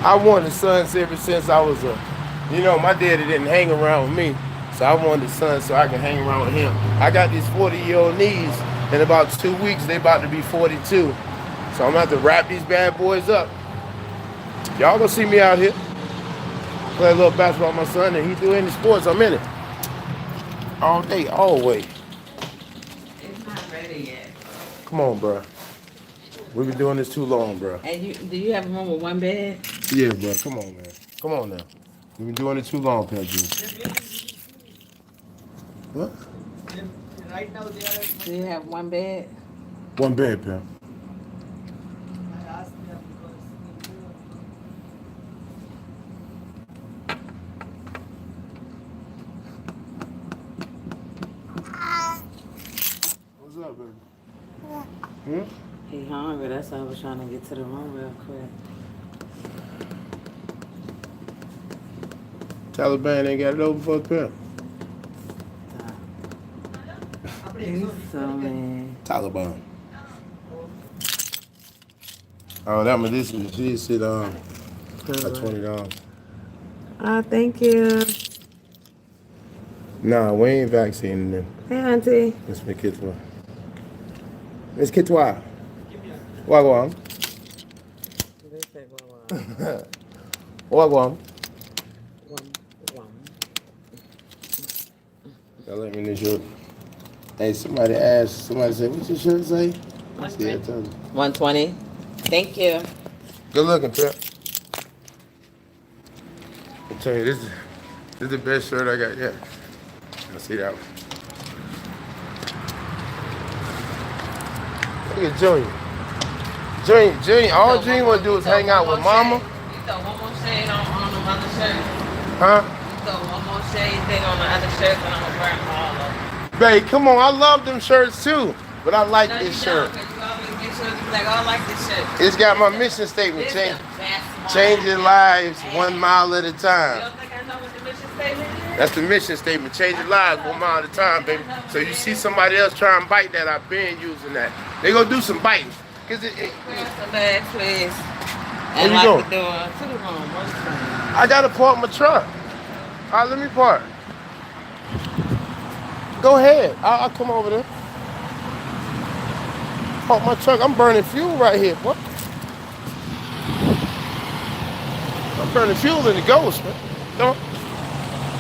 I wanted sons ever since I was my daddy didn't hang around with me. So I wanted sons so I can hang around with him. I got these 40-year-old knees. In about 2 weeks, they about to be 42. So I'm gonna have to wrap these bad boys up. Y'all gonna see me out here. Play a little basketball with my son, and he do any sports, I'm in it. All day, always. It's not ready yet. Come on, bro. We've been doing this too long, bro. And do you have a room with one bed? Yeah, bro. Come on, man. Come on now. We've been doing it too long, Pedro. What? Do you have one bed? One bed, pal. hungry. That's why I was trying to get to the room real quick. Taliban ain't got it over for the pimp. He's so mad. Taliban. Oh, that one. This shit. Like $20. Oh, thank you. Nah, we ain't vaccinating them. Hey, Auntie. Let's make it one. Let's get to our. Wagwan. Wagwan. Y'all let me know your. Hey, somebody said, what's your shirt say? I see, I told you. 120. Thank you. Good looking, pimp. I tell you, this is the best shirt I got yet. I see that one. Look at Junior. All Junior want to do is hang out with mama. You throw one more shade on the other shirt. Huh? You throw one more shade thing on the other shirt and I'm going to burn all of them. Babe, come on. I love them shirts too. But I like this shirt. You always get shirts and be like, oh, I like this shirt. It's got my mission statement. This Changing lives 1 mile at a You time. don't think I know what the mission statement is? That's the mission statement. Changing lives 1 mile at a time, baby. So you see somebody else try and bite that, I've been using that. They gonna do some biting. Cause Grab some bags, please. Where And you lock going? the door to the room. What's that? I gotta park my truck. All right, let me park. Go ahead. I'll come over there. Park my truck. I'm burning fuel right here, boy. I'm burning fuel in the Ghost, man. No.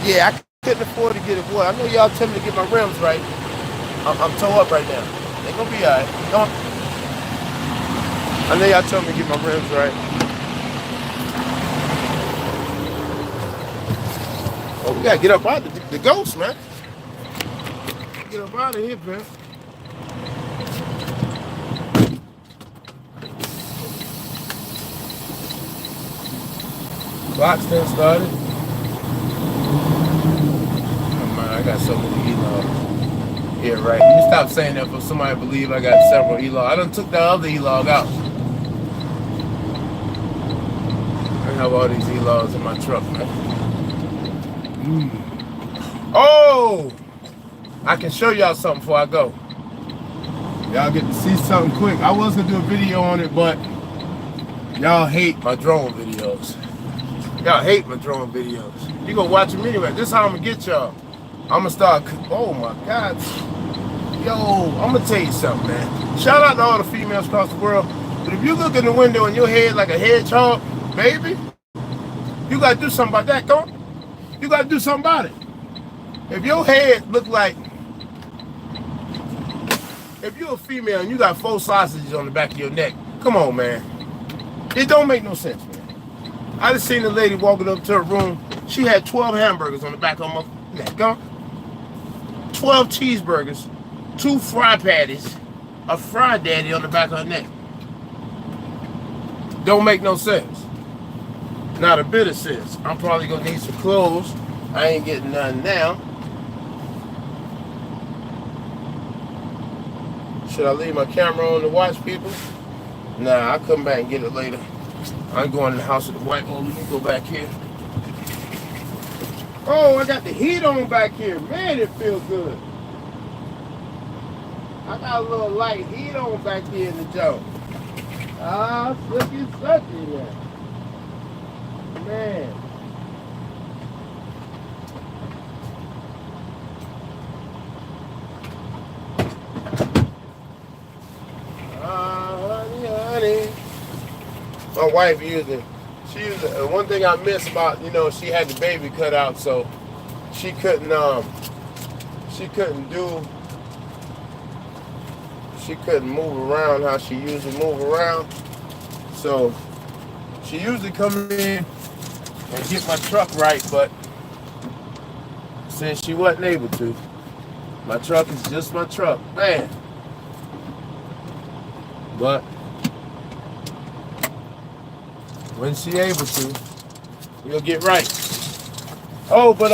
Yeah, I couldn't afford to get it. Boy, I know y'all tell me to get my rims right. I'm towed up right now. They gonna be all right. No. I know y'all told me to get my rims right. Oh, we gotta get up out the Ghost, man. Get up out of here, man. Clock still started. Oh man, I got so many E-logs. Yeah, right. Let me stop saying that for somebody to believe I got several E-logs. I done took that other E-log out. I have all these E-logs in my truck, man. Oh! I can show y'all something before I go. Y'all get to see something quick. I was gonna do a video on it, but y'all hate my drone videos. Y'all hate my drone videos. You gonna watch them anyway. This is how I'm gonna get y'all. I'm gonna start. Oh my God. Yo, I'm gonna tell you something, man. Shout out to all the females across the world. But if you look in the window and your head like a hedgehog, baby, you gotta do something about that, don't you? You gotta do something about it. If your head look like, if you're a female and you got 4 sausages on the back of your neck, come on, man. It don't make no sense, man. I just seen a lady walking up to her room. She had 12 hamburgers on the back of her neck. 12 cheeseburgers, 2 fry patties, a fry daddy on the back of her neck. Don't make no sense. Not a bit of sense. I'm probably gonna need some clothes. I ain't getting none now. Should I leave my camera on to watch people? Nah, I'll come back and get it later. I'm going to the house with the white one. Let me go back here. Oh, I got the heat on back here. Man, it feels good. I got a little light heat on back here in the joint. Ah, sucky now. Man. Honey. My wife used it. She used it. One thing I miss about, she had the baby cut out, so she couldn't move around how she usually move around. So she usually come in and get my truck right, but since she wasn't able to, my truck is just my truck, man. But when she able to, we'll get right. Oh, but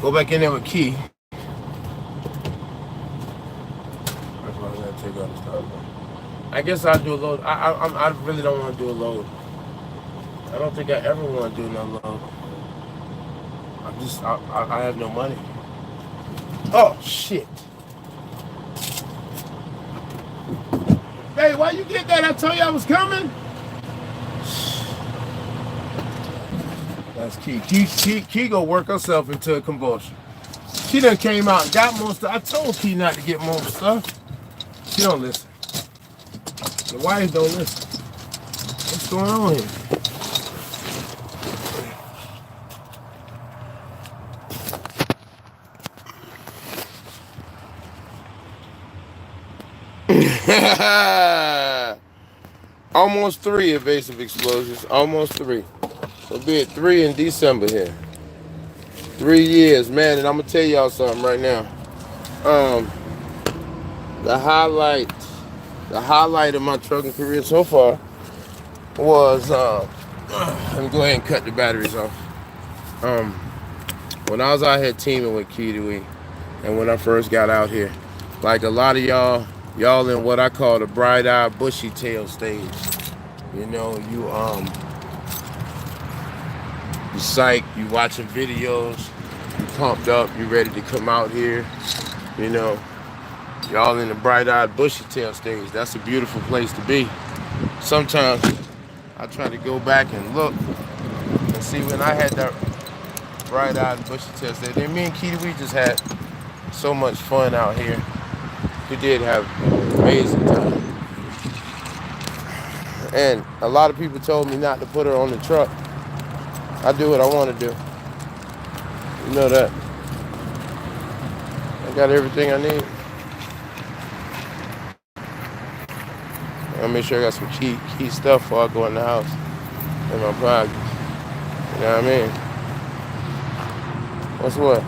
go back in there with Key. That's I gotta take out the stuff. I guess I'll do a load. I really don't want to do a load. I don't think I ever want to do no load. I have no money. Oh shit! Hey, why you get that? I told you I was coming. That's Key. Key go work herself into a convulsion. She done came out and got more stuff. I told Key not to get more stuff. She don't listen. The wife don't listen. What's going on here? Almost 3 evasive explosions. Almost 3. We'll be at 3 in December here. 3 years, man. And I'm gonna tell y'all something right now. The highlight of my trucking career so far was let me go ahead and cut the batteries off. When I was out here teaming with Kiwi, and when I first got out here, like a lot of y'all in what I call the bright-eyed, bushy-tail stage. You know, you psyched, you watching videos, you pumped up, you ready to come out here. You know, y'all in the bright-eyed, bushy-tail stage. That's a beautiful place to be. Sometimes I try to go back and look and see when I had that bright-eyed, bushy-tail stage. Then me and Keita, we just had so much fun out here. We did have an amazing time. And a lot of people told me not to put her on the truck. I do what I want to do. You know that. I got everything I need. I'll make sure I got some key stuff before I go in the house. In my pocket. You know what I mean? What's what?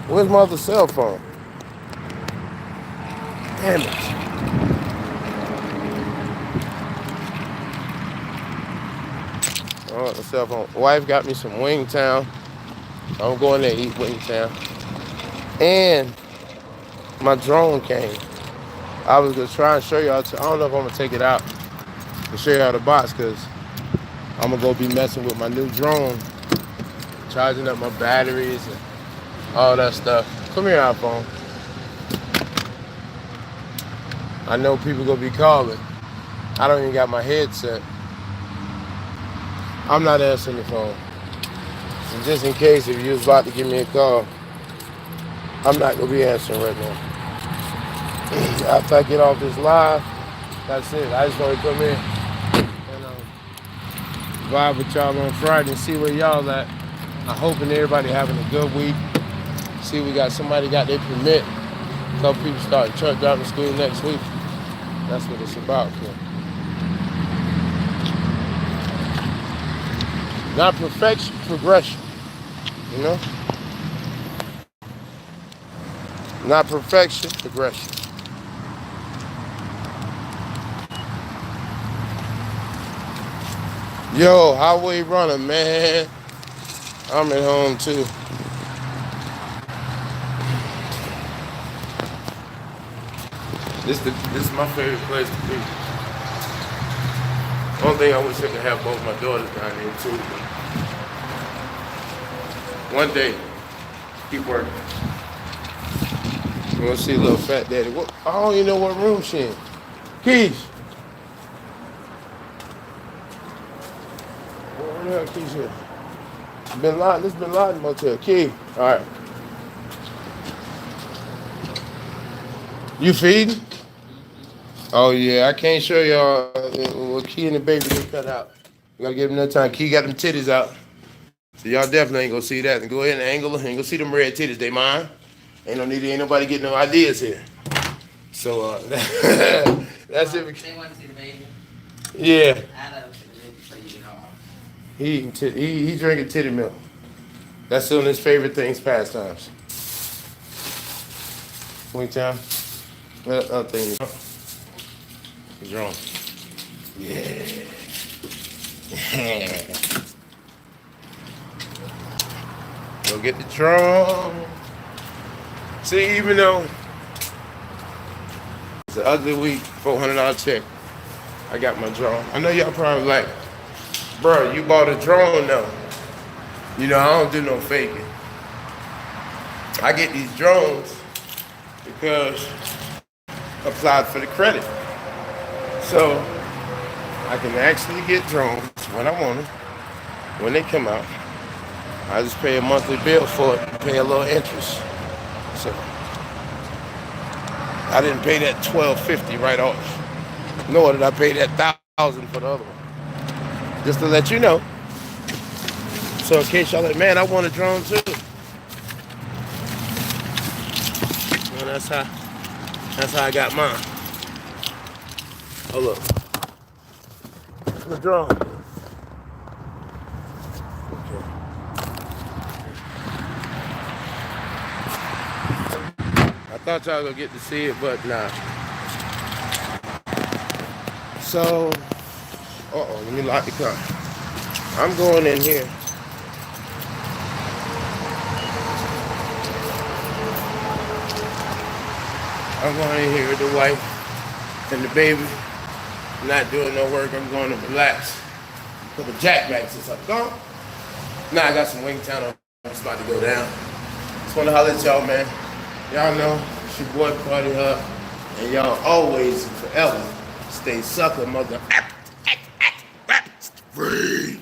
Where's my other cell phone? Damn it. Oh, the cell phone. Wife got me some Wingtown. I'm going there to eat Wingtown. And my drone came. I was going to try and show y'all. I don't know if I'm going to take it out and show y'all the box because I'm going to go be messing with my new drone. Charging up my batteries and all that stuff. Come here, iPhone. I know people gonna be calling. I don't even got my headset. I'm not answering the phone. And just in case if you was about to give me a call, I'm not gonna be answering right now. After I get off this live, that's it. I just want to come in and vibe with y'all on Friday and see where y'all at. I'm hoping everybody having a good week. See, we got somebody got their permit. A couple people starting truck driving school next week. That's what it's about. Yeah. Not perfection, progression. You know? Not perfection, progression. Yo, highway runner, man. I'm at home too. This is my favorite place to be. One thing I wish I could have both my daughters down here too. One day, keep working. You wanna see little fat daddy? What? I don't even know what room she in. Keish. Where the hell Keish here? This Bin Laden motel. Key. All right. You feeding? Oh yeah, I can't show y'all what Key and the baby they cut out. We gotta give them enough time. Key got them titties out. So y'all definitely ain't gonna see that. And go ahead and angle them. Ain't gonna see them red titties. They mine. Ain't nobody getting no ideas here. So that's it. They want to see the baby. Yeah. I love the baby before you get home. He eating he drinking titty milk. That's still his favorite things, pastimes. Wingtown. Other thing. He's wrong. Yeah. Go get the drone. See, even though it's an ugly week, $400 check, I got my drone. I know y'all probably like, bro, you bought a drone though. You know, I don't do no faking. I get these drones because I applied for the credit. So I can actually get drones when I want them, when they come out. I just pay a monthly bill for it and pay a little interest. So I didn't pay that $1,250 right off. Nor did I pay that $1,000 for the other one. Just to let you know. So in case y'all like, man, I want a drone too. Well, that's how I got mine. Oh look. The drone. Okay. I thought y'all gonna get to see it, but nah. So, let me lock the car. I'm going in here. I'm going in here with the wife and the baby. Not doing no work. I'm going to relax. Put the jackbacks and stuff. Gone. Now I got some Wingtown on. I'm just about to go down. Just want to holler at y'all, man. Y'all know it's your boy Parteehard, and y'all always and forever stay sucker, mother. Free.